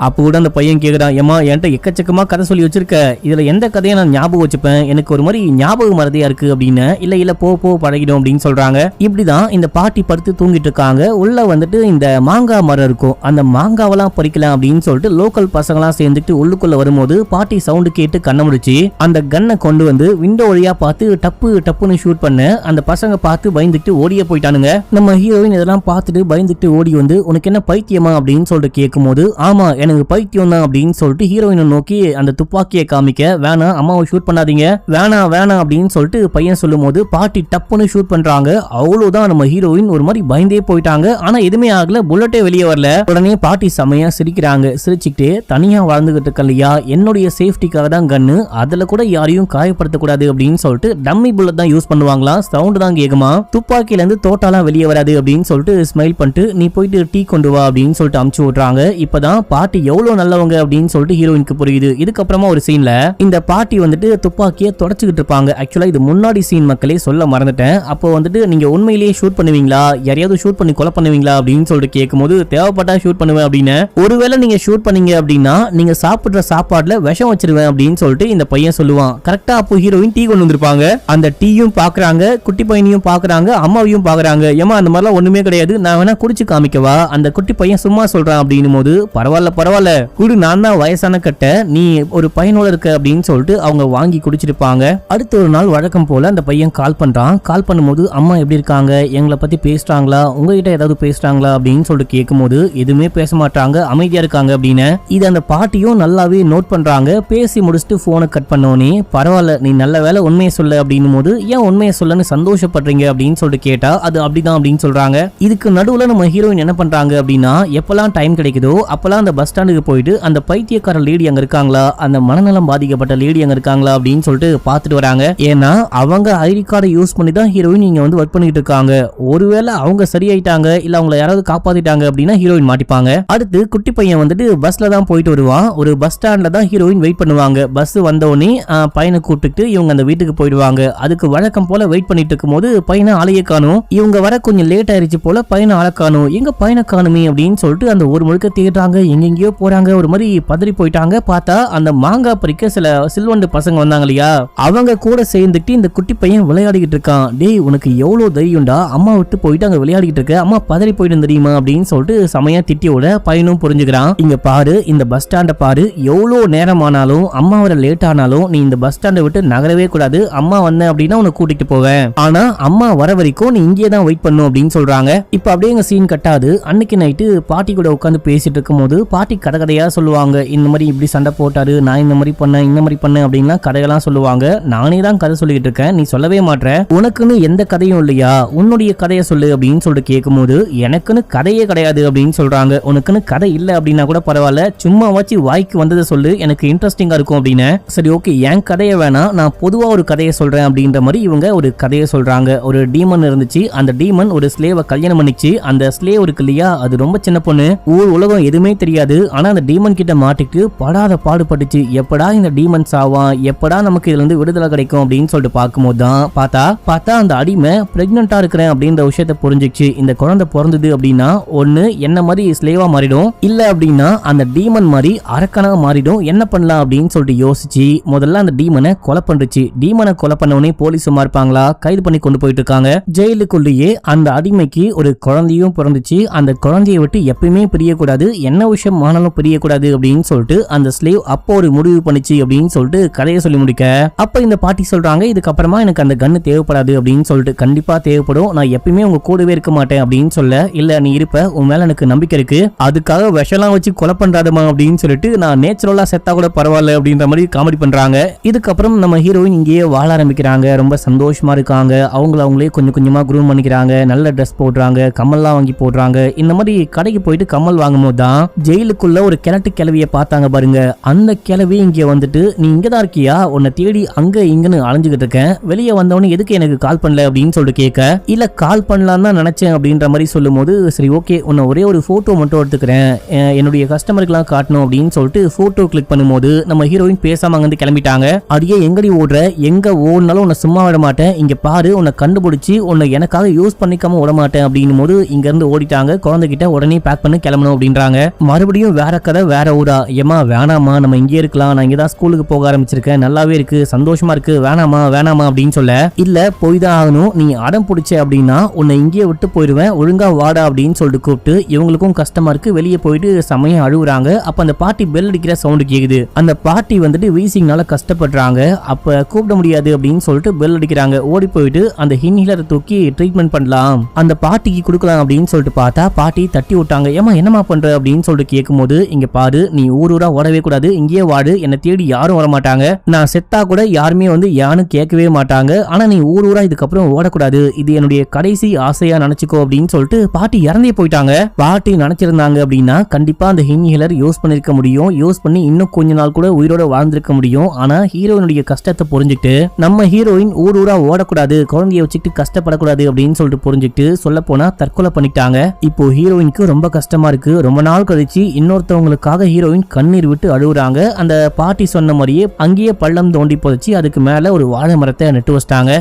அப்போ கூட அந்த பையன் கேக்குறான், ஏமா என்கிட்ட எக்கச்சக்கமா கதை சொல்லி வச்சிருக்க, இதுல எந்த கதையை நான் ஞாபகம் வச்சுப்பேன், எனக்கு ஒரு மாதிரி ஞாபக மறதியா இருக்கு அப்படின்னு. இல்ல போ பழகிடும் அப்படின்னு சொல்றாங்க. இப்படிதான் இந்த பாட்டி படுத்து தூங்கிட்டு இருக்காங்க. உள்ள வந்துட்டு இந்த மாங்காய் மரம் இருக்கும், அந்த மாங்காவெல்லாம் பறிக்கலாம் அப்படின்னு சொல்லிட்டு லோக்கல் பசங்களாம் சேர்ந்துட்டு உள்ளுக்குள்ள வரும்போது பாட்டி சவுண்டு கேட்டு கண்ண முடிச்சு அந்த கன்னை கொண்டு வந்து விண்டோ வழியா பார்த்து டப்புன்னு ஷூட் பண்ண அந்த பசங்க பார்த்து பயந்துட்டு ஓடியே போயிட்டானுங்க. நம்ம ஹீரோயின் இதெல்லாம் பார்த்துட்டு பயந்துட்டு ஓடி வந்து, உனக்கு என்ன பைத்தியமா அப்படின்னு சொல்லிட்டு கேட்கும் போது, ஆமா எனக்கு பைத்தியம் தான் அப்படின்னு சொல்லிட்டு ஹீரோயினை நோக்கி அந்த துப்பாக்கியை காமிக்க, வேணாம் அம்மாவை ஷூட் பண்ணாதீங்க, வேணாம் அப்படின்னு சொல்லிட்டு பையன் சொல்லும் போது பாட்டி டப்புன்னு ஷூட் பண்றாங்க. அவ்வளவுதான் நம்ம ஹீரோயின் ஒரு மாதிரி பயந்தே போயிட்டாங்க. ஆனா எதுவுமே ஆகல, புல்லட்டே வெளியே வரல. உடனே பாட்டி செமையா சிரிக்கிறாங்க. சிரிச்சுக்கிட்டே, தனியா வாழ்ந்துகிட்டு இருக்க இல்லையா, என்னுடைய சேஃப்டிக்காக தான் கன்னு, அதுல கூட யாரையும் காயப்படுத்தக்கூடாது அப்படின்னு சொல்லிட்டு டம்மி புல்லட் தான் யூஸ் பண்ணுவாங்களா, சவுண்ட் தான் கேக்குமா, துப்பாக்கில இருந்து தோட்டாலாம் வெளியே வராது அப்படின்னு சொல்லிட்டு ஸ்மைல் பண்ணிட்டு, நீ போயிட்டு டீ கொண்டு வா அப்படின்னு சொல்லிட்டு அமுச்சு விடுறாங்க. இப்பதான் பாட்டி எவ்வளவு நல்லவங்க அப்படின்னு சொல்லிட்டு ஹீரோயினுக்கு புரியுது. இதுக்கப்புறமா ஒரு சீன்ல இந்த பாட்டி வந்துட்டு துப்பாக்கியை தொடச்சுக்கிட்டு இருப்பாங்க. ஆக்சுவலா இது முன்னாடி சீன் மக்களே சொல்ல மறந்துட்டேன். அப்போ வந்துட்டு நீங்க உண்மையிலேயே ஷூட் பண்ணுவீங்களா, யாரையாவது ஷூட் பண்ணி கொலை பண்ணுவீங்களா அப்படின்னு சொல்லிட்டு கேட்கும்போது, தேவைப்பட்டா ஷூட் பண்ணுவேன் அப்படின்னு. ஒருவேளை நீங்க ஷூட் பண்ணீங்க அப்படின்னா நீங்க சாப்பிடுற சாப்பாடுல விஷம் வச்சிருவேன் அப்படின்னு சொல்லிட்டு இந்த பையன் சொல்லுவான். கரெக்டா அப்போ ஹீரோயின் டீ கொண்டு வந்திருப்பாங்க. அந்த டீயும் பாக்குறாங்க, குட்டி பையனையும் பாக்குறாங்க, அம்மாவையும் பாக்குறாங்க. ஏமா அந்த மாதிரிலாம் ஒண்ணுமே கிடையாது, நான் வேணா குடிச்சு காமிக்கவா, அந்த குட்டி பையன் சும்மா சொல்றான் அப்படின்னும் போது, பரவாயில்ல பரவாயில்ல குடு, நான் தான் வயசான கட்ட, நீ ஒரு பையனோட இருக்க அப்படின்னு சொல்லிட்டு அவங்க வாங்கி குடிச்சிருப்பாங்க. அடுத்த ஒரு நாள் வழக்கம் போல அந்த பையன் கால் பண்றான். கால் பண்ணும்போது அம்மா எப்படி இருக்காங்க, எங்களை பத்தி பேசுறாங்களா, உங்ககிட்ட ஏதாவது பேசுறாங்களா அப்படின்னு சொல்லிட்டு கேட்கும்போது எதுவுமே பேச மாட்டாங்க, அமைதியா இருக்காங்க அப்படின்னு. இது அந்த பாட்டியும் நல்லாவே நோட் பண்றாங்க. பேசி முடிச்சுட்டு போனை கட் பண்ணோனே, பரவாயில்ல நீ நல்ல வேலை உண்மையை சொல்ல அப்படின்னும் போது, ஏன் உண்மையை சொல்லன்னு சந்தோஷப்படுறீங்க அப்படின்னு சொல்லிட்டு கேட்டா அது அப்படிதான் அப்படின்னு சொல்றாங்க. இதுக்கு நடுவுல நம்ம ஹீரோயின் என்ன பண்றாங்க அப்படின்னா, எப்பெல்லாம் டைம் கிடைக்குதோ அப்பெல்லாம் அந்த பஸ் ஸ்டாண்டுக்கு போயிட்டு அந்த பைத்தியக்கார லேடி அங்க இருக்காங்களா, அந்த மனநலம் பாதிக்கப்பட்ட லேடி அங்க இருக்காங்களா அப்படின்னு சொல்லிட்டு பாத்துட்டு வராங்க. ஏன்னா அவங்க ஐடி கார்டை யூஸ் பண்ணி தான் ஹீரோயின் இங்க வந்து ஒர்க் பண்ணிட்டு இருக்காங்க. ஒருவேளை அவங்க சரியாயிட்டாங்க இல்ல அவங்களை யாராவது காப்பாத்திட்டாங்க அப்படின்னா ஹீரோயின் மாட்டிப்பாங்க. அடுத்து குட்டி பையன் வந்துட்டு பஸ்ல தான் போயிட்டு வருவான். ஒரு பஸ் ஸ்டாண்ட்ல தான் ஹீரோயின் வெயிட் பண்ணுவாங்க. பஸ் வந்தோடனே பையனை கூப்பிட்டு இவங்க அந்த வீட்டுக்கு போயிடுவாங்க. அதுக்கு வழக்கம் போல வெயிட் பண்ணிட்டு இருக்கும் போது பையனை ஆளையே காணும். இவங்க வர கொஞ்சம் லேட் ஆயிருச்சு போல, பையனை ஆள காணும். எங்க பையனை காணுமே அப்படின்னு சொல்லிட்டு அந்த ஒரு முழுக்க தேடுறாங்க. எங்கெங்கயோ போறாங்க, ஒரு மாதிரி பதறி போயிட்டாங்க. பார்த்தா அந்த மாங்காய் பறிக்க சில சில்வண்டு பசங்க வந்தாங்க இல்லையா, அவங்க கூட சேர்ந்துட்டு இந்த குட்டி பையன் விளையாடிக்கிட்டு இருக்கான். டேய் உனக்கு எவ்வளவு தைரியம்டா, அம்மா விட்டு போயிட்டு அங்க விளையாடிக்கிட்டு இருக்க, அம்மா பதறி போயிட்டு தெரியுமா அப்படின்னு சொல்லிட்டு சமயா திட்டியோட பையனும் புரிஞ்சுக்கிறான். இங்க பாரு, இந்த பஸ் ஸ்டாண்ட பாரு, எவ்வளவு நேரம் ஆனாலும் அம்மா வர லேட் ஆனாலும் நீ இந்த பஸ் ஸ்டாண்டை விட்டு நகரவே கூடாது. அம்மா வந்த அப்படின்னா உன்னை கூட்டிட்டு போவேன், ஆனா அம்மா வர வரைக்கும் நீ இங்கே தான் வெயிட் பண்ணும் அப்படின்னு சொல்றாங்க. இப்ப அப்படியே எங்க சீன் கட்டாது. அன்னைக்கு நைட்டு பாட்டி கூட உட்காந்து பேசிட்டு இருக்கும் போது பாட்டி கதை கதையா சொல்லுவாங்க. இந்த மாதிரி இப்படி சண்டை போட்டாரு, நான் இந்த மாதிரி பண்ணேன், இந்த மாதிரி பண்ணேன் அப்படின்னா கதையெல்லாம் சொல்லுவாங்க. நானே தான் கதை சொல்லிட்டு இருக்கேன், நீ சொல்லவே மாட்ற, உனக்குன்னு எந்த கதையும் இல்லையா, உன்னுடைய கதையை சொல்லு அப்படின்னு சொல்லிட்டு கேட்கும்போது எனக்குன்னு கதையே கிடையாது அப்படின்னு சொல்றாங்க. உனக்குன்னு கதை இல்ல அப்படின்னா கூட பரவாயில்ல, சும்மா வச்சு வாய்க்கு வந்ததை சொல்லு, எனக்கு இன்ட்ரெஸ்டிங்கா இருக்கும் அப்படின்னு. சரி ஓகே, என் கதையை வேணா, நான் பொதுவா ஒரு கதையை சொல்றேன் அப்படின்ற மாதிரி இவங்க ஒரு கதையை சொல்றாங்க. ஒரு டீமன் இருந்துச்சு, அந்த டீமன் ஒரு ஸ்லேவை கல்யாணம் பண்ணிச்சு. அந்த ஸ்லேவ் இருக்கு இல்லையா, அது ரொம்ப சின்ன பொண்ணு, ஊர் உலகம் எதுவுமே தெரியாது. ஆனா அந்த டீமன் கிட்ட மாட்டிட்டு படாத பாடுபட்டுச்சு. எப்படா இந்த டீமன் சாவான், எப்படா நமக்கு இதுல இருந்து விடுதலை கிடைக்கும் அப்படின்னு சொல்லிட்டு பார்க்கும்போது தான் பார்த்தா அந்த அடிமை பிரெக்னெண்டா இருக்கிறேன் அப்படின்ற விஷயத்தை புரிஞ்சிச்சு. இந்த குழந்தை பிறந்தது அப்படின்னா ஒண்ணு என்ன மாதிரி ஸ்லேவா மாறிடும், இல்ல அப்படின்னா அந்த டீமன் மாதிரி அரக்கனாக மாறிடும். என்ன பண்ணலாம் அப்படின்னு சொல்லிட்டு யோசிச்சு முதல்ல அந்த டீமனை கொலை பண்ணுச்சு. டீமனை கொலை பண்ணவனே போலீஸ் சும்மா இருப்பாங்களா, கைது பண்ணி கொண்டு போயிட்டு இருக்காங்க. ஜெயிலுக்குள்ளேயே அந்த அடிமைக்கு ஒரு குழந்தையும் பிறந்துச்சு. அந்த குழந்தையை விட்டு எப்பயுமே பிரியக்கூடாது, என்ன விஷயம் ஆனாலும் பிரியக்கூடாது அப்படின்னு சொல்லிட்டு அந்த ஸ்லேவ் அப்போ ஒரு முடிவு பண்ணிச்சு அப்படின்னு சொல்லிட்டு கதையை சொல்லி முடிக்க, அப்ப இந்த பாட்டி சொல்றாங்க, இதுக்கப்புறமா எனக்கு அந்த கண்ணு தேவைப்படாது அப்படின்னு சொல்லிட்டு. கண்டிப்பா தேவைப்படும், நான் எப்பயுமே உங்க கூடவே இருக்க மாட்டேன் அப்படின்னு சொல்ல, இல்ல நீ இருப்ப, உன் மேல எனக்கு நம்பிக்கை இருக்கு, அதுக்காக விஷலாம் வச்சு கொலை பண்றாதமா அப்படின்னு சொல்லிட்டு, நான் நேச்சுரலா செத்தா கூட பரவாயில்ல அப்படின்ற மாதிரி காமெடி பண்றாங்க. இதுக்கப்புறம் நம்ம ஹீரோயின் இங்கேயே வாழ ஆரம்பிக்கிறாங்க. ரொம்ப சந்தோஷமா இருக்காங்க. அவங்களே கொஞ்சம் கொஞ்சமா க்ரூம் பண்ணிக்கிறாங்க. நல்ல ட்ரெஸ் போடுறாங்க, கம்மல்லாம் வாங்கி போடுறாங்க. இந்த மாதிரி கடைக்கு போயிட்டு கம்மல் வாங்கும் போது தான் ஜெயிலுக்குள்ள ஒரு கிழட்டு கிழவியை பார்த்தாங்க பாருங்க. அந்த கிழவி இங்க வந்துட்டு, நீ இங்கதான் இருக்கியா, உன்னை தேடி அங்க இங்கன்னு அலைஞ்சுக்கிட்டு இருக்கேன், வெளியே வந்தவனே எதுக்கு எனக்கு கால் பண்ணல அப்படின்னு சொல்லிட்டு கேட்க, இல்ல கால் பண்ணலாம் தான் நினைச்சேன் அப்படின்ற மாதிரி சொல்லும் போது, சரி ஓகே உன்னை ஒரே ஒரு போட்டோ மட்டும் எடுத்துக்கிறேன், என்னுடைய கஸ்டமருக்குலாம் காட்டணும் அப்படின்னு சொல்லிட்டு போட்டோ கிளிக் பண்ணும்போது நம்ம ஹீரோயின் பேசாம அங்கிருந்து கிளம்பிட்டாங்க. அடியே எங்கடி ஓடுற, எங்க ஓடினாலும் உன்னை சும்மா விட மாட்டேன், இங்க பாரு உன்னை கண்டுபிடிச்சு உன்னை எனக்காக யூஸ் பண்ணிக்காம விட மாட்டேன் அப்படின்னும் போது இங்க இருந்து ஓடிட்டாங்க. குழந்தைகிட்ட உடனே பேக் பண்ணி கிளம்பணும் அப்படின்றாங்க. மறுபடியும் வேற கதை வேற ஊரா, ஏமா வேணாமா நம்ம இங்கே இருக்கலாம், நான் இங்கதான் ஸ்கூலுக்கு போக ஆரம்பிச்சிருக்கேன், நல்லாவே இருக்கு, சந்தோஷமா இருக்கு, வேணாமா அப்படின்னு சொல்ல, இல்ல போய் தான் ஆகணும், நீ அடம் பிடிச்ச அப்படின்னா உன்னை இங்கேயே விட்டு போயிடுவேன், ஒழுங்கா வாடா அப்படின்னு சொல்லிட்டு கூப்பிட்டு, இவங்களுக்கும் கஷ்டமா இருக்கு, வெளியே போயிட்டு சமயம் அழுகுறாங்க. அப்ப அந்த பாட்டி பெல் அடிக்கிற சவுண்ட் கேக்குது. அந்த பாட்டி வந்துட்டு வீசிங்னால கஷ்டப்படுறாங்க. அப்ப கூப்பிட முடியாது அப்படின்னு சொல்லிட்டு பெல் அடிக்கிறாங்க. ஓடி போயிட்டு அந்த இன்ஹேலரை தூக்கி ட்ரீட்மெண்ட் பண்ணலாம், அந்த பாட்டிக்கு கொடுக்கலாம் அப்படின்னு சொல்லிட்டு பார்த்தா பாட்டி தட்டி விட்டாங்க. ஏமா என்னமா பண்ற அப்படின்னு சொல்லிட்டு கேட்கும்போது, இங்க பாரு நீ ஊரூரா ஓடவே கூடாது, இங்கேயே வாடு, என்னை தேடி யாரும் வர மாட்டாங்க, நான் செத்தா கூட யாருமே வந்து யாரும் கேட்கவே மாட்டாங்க, ஆனா நீ ஊரூரா இதுக்கப்புறம் ஓடக்கூடாது, இது என்னுடைய கடைசி ஆசையா நினைச்சுக்கோ அப்படின்னு சொல்லிட்டு பாட்டி இறந்தே போயிட்டாங்க. பாட்டி நினைச்சிருந்தாங்க அப்படின்னா கண்டிப்பா அந்த இன்ஹேலர் யூஸ் பண்ணிருக்க முடியும், யூஸ் பண்ணி இன்னும் கொஞ்ச நாள் கூட உயிரோட வாழ்ந்திருக்க முடியும். ஆனா ஹீரோயினுடைய கஷ்டத்தை புரிஞ்சுக்கிட்டு நம்ம ஹீரோயின் ஊரூரா ஓடக்கூடாது, குழந்தைய வச்சுக்கிட்டு கஷ்டப்படக்கூடாது அப்படின்னு சொல்லிட்டு புரிஞ்சுக்கிட்டு சொல்ல போனா தற்கொலை பண்ணிட்டாங்க. இப்போ ஹீரோயினுக்கு ரொம்ப கஷ்டமா இருக்கு. ரொம்ப நாள் கழிச்சு இன்னொருத்தவங்களுக்காக ஹீரோயின் கண்ணீர் விட்டு அழுகுறாங்க. அந்த பாட்டி சொன்ன மாதிரியே அங்கேயே பள்ளம் தோண்டி போச்சு, அதுக்கு மேல ஒரு வாழை மரத்தை நட்டு வச்சிட்டாங்க.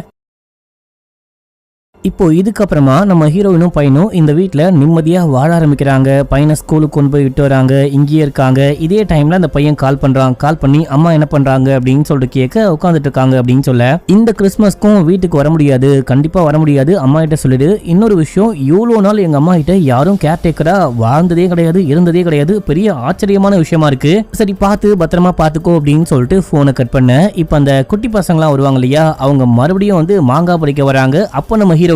இப்போ இதுக்கப்புறமா நம்ம ஹீரோயினும் பையனும் இந்த வீட்டுல நிம்மதியா வாழ ஆரம்பிக்கிறாங்க. பையனை ஸ்கூலுக்கு கொண்டு போய் விட்டு வராங்க, இங்கேயே இருக்காங்க. இதே டைம்ல அந்த பையன் கால் பண்றான். கால் பண்ணி அம்மா என்ன பண்றாங்க அப்படின்னு சொல்லிட்டு கேட்க உட்காந்துட்டு இருக்காங்க அப்படின்னு சொல்ல, இந்த கிறிஸ்மஸ்க்கும் வீட்டுக்கு வர முடியாது, கண்டிப்பா வர முடியாது, அம்மா கிட்ட சொல்லிடு. இன்னொரு விஷயம், இவ்வளவு நாள் எங்க அம்மா கிட்ட யாரும் கேர்டேக்கரா வாழ்ந்ததே கிடையாது, இருந்ததே கிடையாது, பெரிய ஆச்சரியமான விஷயமா இருக்கு, சரி பார்த்து பத்திரமா பாத்துக்கோ அப்படின்னு சொல்லிட்டு போனை கட் பண்ண. இப்ப அந்த குட்டி பசங்களாம் வருவாங்க இல்லையா, அவங்க மறுபடியும் வந்து மாங்காய் பறிக்க வராங்க. அப்ப நம்ம ஹீரோயின்,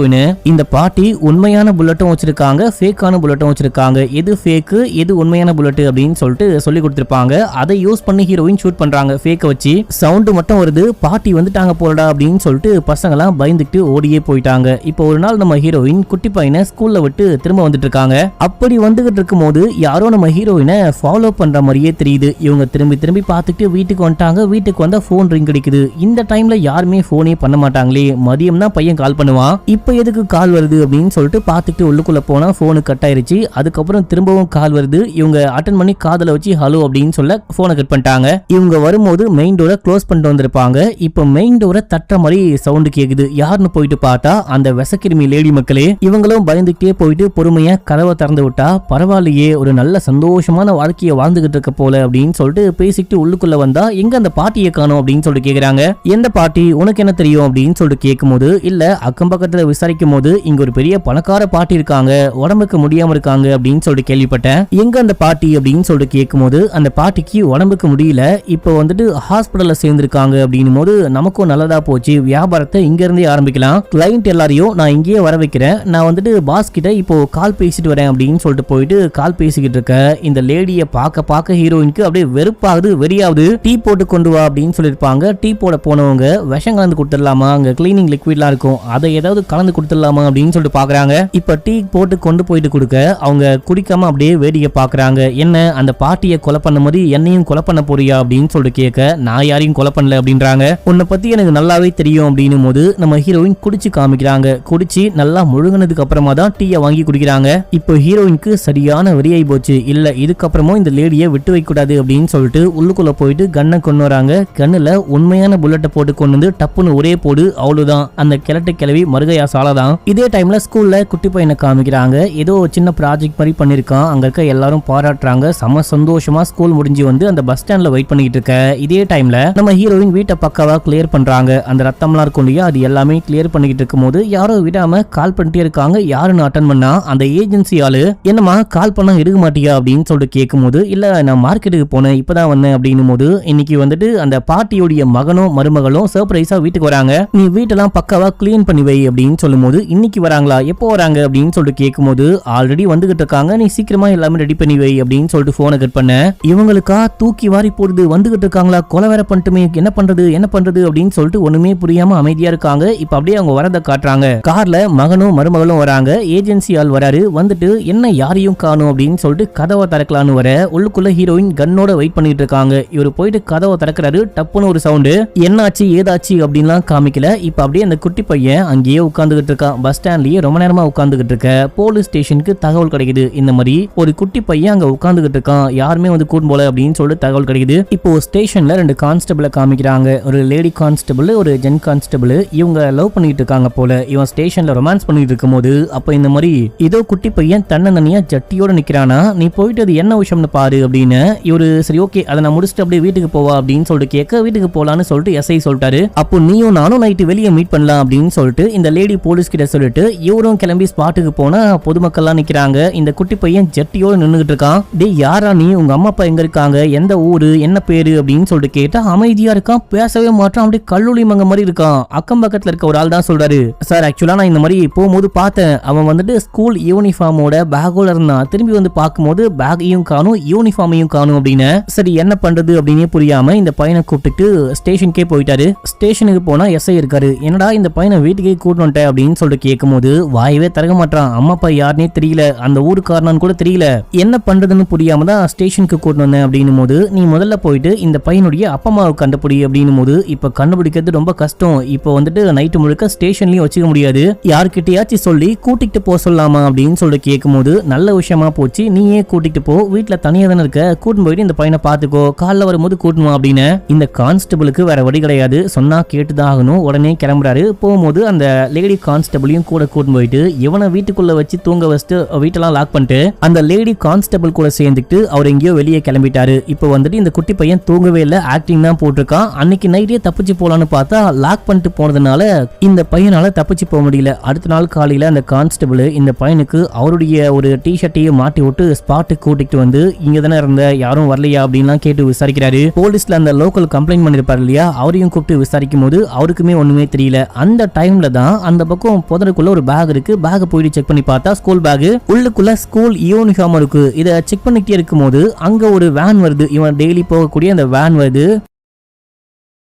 இந்த பாட்டி உண்மையான புல்லட்டும் வச்சிருக்காங்க, ஃபேக்கான புல்லட்டும் வச்சிருக்காங்க, எது ஃபேக்கு எது உண்மையான புல்லட் அப்படின்னு சொல்லிட்டு சொல்லி கொடுத்திருப்பாங்க. அதை யூஸ் பண்ணி ஹீரோயின் ஷூட் பண்றாங்க. ஃபேக்க வச்சு சவுண்ட் மட்டும் வருது, பாட்டி வந்துட்டாங்க போலடா அப்படின்னு சொல்லிட்டு பசங்கலாம் பயந்துட்டு ஓடியே போயிட்டாங்க. இப்போ ஒரு நாள் நம்ம ஹீரோயின் குட்டி பையனை ஸ்கூல்ல விட்டு திரும்ப வந்துட்டு இருக்காங்க. அப்படி வந்துகிட்டு இருக்கும் போது யாரோ நம்ம ஹீரோயினை ஃபாலோ பண்ற மாதிரியே தெரியுது. இவங்க திரும்பி திரும்பி பார்த்துட்டு வீட்டுக்கு வந்துட்டாங்க. வீட்டுக்கு வந்தா போன் ரிங் அடிக்குது. இந்த டைம்ல யாருமே போனே பண்ண மாட்டாங்களே, மதியம் தான் பையன் கால் பண்ணுவான், இப்ப எதுக்கு கால் வருது அப்படின்னு சொல்லிட்டு பார்த்துட்டு உள்ளுக்குள்ள போனா போனு கட் ஆயிருச்சு. அதுக்கப்புறம் திரும்பவும் கால் வருது. இவங்க அட்டன் பண்ணி காதல வச்சு ஹலோ அப்படின்னு சொல்ல போனை கட் பண்ணிட்டாங்க. இவங்க வரும்போது மெயின் டோரை க்ளோஸ் பண்ணிட்டு வந்திருப்பாங்க. இப்ப மெயின் டோரை தட்டுற மாதிரி சவுண்ட் கேக்குது. யாருன்னு போயிட்டு பார்த்தா அந்த விசக்கிருமி லேடி மக்களே. இவங்களும் பயந்துட்டே போயிட்டு பொறுமையா கதவை திறந்து விட்டா, பரவாயில்லையே ஒரு நல்ல சந்தோஷமான வாழ்க்கையை வாழ்ந்துகிட்டு இருக்க போல அப்படின்னு சொல்லிட்டு பேசிட்டு உள்ளுக்குள்ள வந்தா, எங்க அந்த பாட்டியை காணோம் அப்படின்னு சொல்லிட்டு கேக்குறாங்க. எந்த பாட்டி, உனக்கு என்ன தெரியும் அப்படின்னு சொல்லிட்டு கேட்கும் போது, இல்ல அக்கம் பக்கத்துல விசாரிக்கும் போது இங்க ஒரு பெரிய பணக்கார பாட்டி இருக்காங்க, உடம்புக்கு முடியாம இருக்காங்க அப்படின்னு சொல்லிட்டு கேள்விப்பட்டேன், எங்க அந்த பாட்டி அப்படின்னு சொல்லிட்டு கேட்கும் போது, அந்த பாட்டிக்கு உடம்புக்கு முடியல, இப்ப வந்துட்டு ஹாஸ்பிடல்ல சேர்ந்திருக்காங்க அப்படின்னும் போது, நமக்கும் நல்லதா போச்சு, வியாபாரத்தை இங்க இருந்தே ஆரம்பிக்கலாம், கிளைண்ட் எல்லாரையும் நான் இங்கேயே வர வைக்கிறேன், நான் வந்துட்டு பாஸ் கிட்ட இப்போ கால் பேசிட்டு வரேன் அப்படின்னு சொல்லிட்டு போயிட்டு கால் பேசிக்கிட்டு இருக்க. இந்த லேடிய பார்க்க ஹீரோயினுக்கு அப்படியே வெறுப்பாகுது, வெறியாவது. டீ போட்டு கொண்டு வா அப்படின்னு சொல்லிருப்பாங்க. டீ போட போனவங்க விஷம் கலந்து கொடுத்துடலாமா, அங்க கிளீனிங் லிக்விட்லாம் இருக்கும், அதை ஏதாவது கலந்து கொடுத்துடலாமா அப்படின்னு சொல்லிட்டு பாக்குறாங்க. இப்ப டீ போட்டு கொண்டு போயிட்டு கொடுக்க அவங்க குடிக்காம அப்படியே வேடிக்கை பாக்குறாங்க. என்ன அந்த பாட்டியை கொலை பண்ண மாதிரி என்னையும் கொலை பண்ண போறியா அப்படின்னு சொல்லிட்டு கேட்க, நான் யாரையும் கொலை பண்ணல அப்படின்றாங்க. உன்னை பத்தி எனக்கு நல்லாவே தெரியும் அப்படின்னும் போது நம்ம ஹீரோயின் குடிச்சு காமிக்கிறாங்க. குடிச்சு நல்லா முழுங்கினதுக்கு அப்புறமா தான் டீயை வாங்கி குடிக்கிறாங்க. இப்போ ஹீரோயினுக்கு சரியான வெறியாய் போச்சு. இல்ல இதுக்கப்புறமும் இந்த லேடியை விட்டு வைக்க கூடாது அப்படின்னு சொல்லிட்டு உள்ளுக்குள்ள போயிட்டு கண்ணை கொண்டு வராங்க. கண்ணுல உண்மையான புல்லட்டை போட்டு கொண்டு வந்து டப்புன்னு ஒரே போடு, அவ்வளவுதான். அந்த கிழட்டு கிளவி மருகையா சாலதான். இதே டைம்ல ஸ்கூல்ல குட்டி பையனை காமிக்கிறாங்க. ஏதோ சின்ன ப்ராஜெக்ட் மாதிரி பண்ணிருக்கான். அங்க இருக்க எல்லாரும் பாராட்டுறாங்க. செம சந்தோஷமா ஸ்கூல் முடிஞ்சு வந்து அந்த பஸ் ஸ்டாண்ட்ல வெயிட் பண்ணிட்டு இருக்க. இதே டைம்ல நம்ம ஹீரோயின் வீட்டை பக்காவா கிளியர் பண்றாங்க. அந்த ரத்தம்லாம் இருக்கும் இல்லையா, அது எல்லாமே கிளியர் பண்ணிக்கிட்டு இருக்கும் போது யாரோ விடாம கால் பண்ணிட்டே இருக்காங்க. யாருன்னு அட்டன் பண்ணா அந்த ஏஜென்சி ஆளு, என்னமா கால் பண்ணா எடுக்க மாட்டியா அப்படின்னு சொல்லிட்டு கேட்கும் போது, இல்ல நான் மார்க்கெட்டுக்கு போனேன், இப்பதான் வந்தேன் அப்படின்னும் போது, இன்னைக்கு வந்துட்டு அந்த பாட்டியோடைய மகனும் மருமகளும் சர்ப்ரைஸா வீட்டுக்கு வராங்க, நீ வீட்டெல்லாம் பக்காவா கிளீன் பண்ணி வை அப்படின்னு சொல்லும் போது, இன்னைக்கு வராங்களா, எப்போ வராங்க அப்படின்னு சொல்லிட்டு கேட்கும் போது, ஆல்ரெடி வந்துகிட்டு இருக்காங்க, நீ சீக்கிரமா எல்லாமே ரெடி பண்ணி வை அப்படின்னு சொல்லிட்டு போனை கட் பண்ண. இவங்களுக்கா தூக்கி வாரி போடுது, வந்துகிட்டு இருக்காங்களா, கொலை வேற பண்ணிட்டுமே, என்ன பண்றது அப்படின்னு சொல்லிட்டு ஒண்ணுமே புரியாம அமைதியா இருக்காங்க. இப்ப அப்படியே அவங்க வரத காட்டுறாங்க. கார்ல மகனும் மருமகளும் வராங்க. ஏஜென்சி ஆள் வராரு. வந்துட்டு என்ன யாரையும் காணும் அப்படின்னு சொல்லிட்டு கதவை திறக்கலான்னு வர, உள்ளுக்குள்ள ஹீரோயின் கன்னோட வெயிட் பண்ணிட்டு இருக்காங்க. இவர் போயிட்டு கதவை திறக்கிறாரு. டப்புன்னு ஒரு சவுண்டு, என்னாச்சு ஏதாச்சு அப்படின்லாம் காமிக்கல. இப்ப அப்படியே அந்த குட்டி பையன் அங்கேயே உட்கார்ந்துகிட்டு இருக்கான். பஸ் ஸ்டாண்ட்லயே ரொம்ப நேரமா உட்கார்ந்துகிட்டு இருக்க. போலீஸ் ஸ்டேஷனுக்கு தகவல் கிடைக்குது, இந்த மாதிரி ஒரு குட்டி பையன் அங்க உட்கார்ந்துகிட்டு இருக்கான், யாருமே வந்து கூட்டு போல அப்படின்னு சொல்லிட்டு தகவல் கிடைக்குது. இப்போ ஸ்டேஷன்ல 2 கான்ஸ்டபிளை காமிக்கிறாங்க. ஒரு லேடி கான்ஸ்டபிள், ஒரு ஜென் கான்ஸ்டபிள். இவங்க லவ் பண்ணிட்டு இருக்காங்க போல. இவன் ஸ்டேஷன்ல ரொமான்ஸ் பண்ணிட்டு இருக்கும் போது, அப்ப இந்த மாதிரி ஏதோ குட்டி பையன் தன்னந்தனியா ஜட்டியோட நிக்கிறானா, நீ போயிட்டு அது என்ன விஷயம்னு பாரு அப்படின்னு. இவரு சரி ஓகே அதை நான் முடிச்சுட்டு அப்படியே வீட்டுக்கு போவா அப்படின்னு சொல்லிட்டு கேட்க, வீட்டுக்கு போலான்னு சொல்லிட்டு எஸ்ஐ சொல்லிட்டாரு. அப்போ நீயும் நானும் நைட்டு வெளியே மீட் பண்ணலாம் அப்படின்னு சொல்லிட்டு இந்த லேடி போலீஸ் கிட்ட சொல்லிட்டு இவரும் கிளம்பி ஸ்பாட்டுக்கு போனா, பொதுமக்கள்லாம் நிக்கிறாங்க. இந்த குட்டி பையன் ஜட்டியோட நின்னுகிட்டு இருக்கான். டே யாரா நீ, உங்க அம்மா அப்பா எங்க இருக்காங்க, எந்த ஊரு, என்ன பேரு அப்படின்னு சொல்லிட்டு கேட்டா அமைதியா இருக்கான், பேசவே மாட்டான், அப்படியே கல்லூரி மங்க மாதிரி இருக்கான். அக்கம் பக்கத்துல இருக்க ஒரு ஆள் தான் சொல்றாரு, சார் ஆக்சுவலா நான் இந்த மாதிரி போகும்போது பார்த்தேன், அவன் வந்துட்டு ஸ்கூல் யூனிஃபார்மோட பேக்கோட இருந்தான், திரும்பி வந்து பார்க்கும்போது பேக்கையும் காணும் யூனிஃபார்மையும் காணும் அப்படின்னு. சரி என்ன பண்றது அப்படின்னு புரியாம இந்த பையனை கூப்பிட்டு ஸ்டேஷனுக்கே போயிட்டாரு. ஸ்டேஷனுக்கு போனா எஸ்ஐ இருக்காரு. என்னடா இந்த பையனை வீட்டுக்கே கூட்டு வந்துட்டேன் அப்படின்னு சொல்லிட்டு கேட்கும் போது வாயவே திறக்க மாட்டான். அம்மா அப்பா யாருன்னே தெரியல, அந்த ஊருக்காரனான்னு கூட தெரியல, என்ன பண்றதுன்னு புரியாம தான் ஸ்டேஷனுக்கு கூட்டு வந்தேன் அப்படின்னும் போது, நீ முதல்ல போயிட்டு இந்த பையனுடைய அப்பா அம்மாவை கண்டுபிடி அப்படின்னும் போது, இப்ப கண்டுபிடிக்கிறது ரொம்ப கஷ்டம், இப்ப வந்துட்டு நைட்டு முழுக்க ஸ்டேஷன்லயும் வச்சுக்க முடியாது, யார்கிட்டயாச்சும் சொல்லி கூட்டிட்டு போக சொல்லலாமா அப்படின்னு சொல்லிட்டு கேட்கும் போது, நல்ல விஷயமா போச்சு, நீயே கூட்டிட்டு போ, வீட்டுல தனியா தானே இருக்க, கூட்டு போயிட்டு இந்த பையனை பாத்துக்கோ, காலைல வரும்போது கூட்டணும் அப்படின்னு. இந்த கான்ஸ்டபிளுக்கு வேற வழி கிடையாது, சொன்னா கேட்டுதான் ஆகணும். உடனே கிளம்புறாரு. போகும்போது அந்த லேடி கான்ஸ்டபிளையும் கூட கூட்டிட்டு போயிட்டு இவனை வீட்டுக்குள்ள வச்சு தூங்க வச்சுட்டு வீட்டெல்லாம் லாக் பண்ணிட்டு அந்த லேடி கான்ஸ்டபிள் கூட சேர்ந்துட்டு அவர் எங்கேயோ வெளியே கிளம்பிட்டாரு. இப்போ வந்துட்டு இந்த குட்டி பையன் தூங்கவே இல்லை, ஆக்டிங் தான் போட்டிருக்கான். அன்னைக்கு நைட்டே தப்பிச்சு போலான்னு பார்த்தா லாக் பண்ணிட்டு போனதுனால இந்த பையனால தப்பிச்சு போக முடியல. அடுத்த நாள் காலையில அந்த கான்ஸ்டபிள் இந்த பையனுக்கு அவருடைய ஒரு டிஷர்ட்டையும் மாட்டி விட்டு ஸ்பாட்டுக்கு கூட்டிட்டு வந்து இங்க தானே இருந்த, யாரும் வரலையா அப்படின்லாம் கேட்டு விசாரிக்கிறாரு. போலீஸ்ல அந்த லோக்கல் கம்ப்ளைண்ட் பண்ணிருப்பாரு இல்லையா, அவரையும் கூப்பிட்டு விசாரிக்கும் போது அவருக்குமே ஒண்ணுமே தெரியல. அந்த டைம்ல தான் அந்த பக்கம் புதருக்குள்ள ஒரு பேக் இருக்கு. பேக் போயிட்டு செக் பண்ணி பார்த்தா ஸ்கூல் பேக், உள்ளுக்குள்ள ஸ்கூல் யூனிஃபார்ம் இருக்கு. இதை செக் பண்ணிட்டே இருக்கும் போது அங்க ஒரு வேன் வருது. இவன் டெய்லி போகக்கூடிய அந்த வேன் வருது.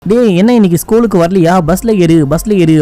டேய் என்ன இன்னைக்கு ஸ்கூலுக்கு வரலையா, பஸ்ல ஏறு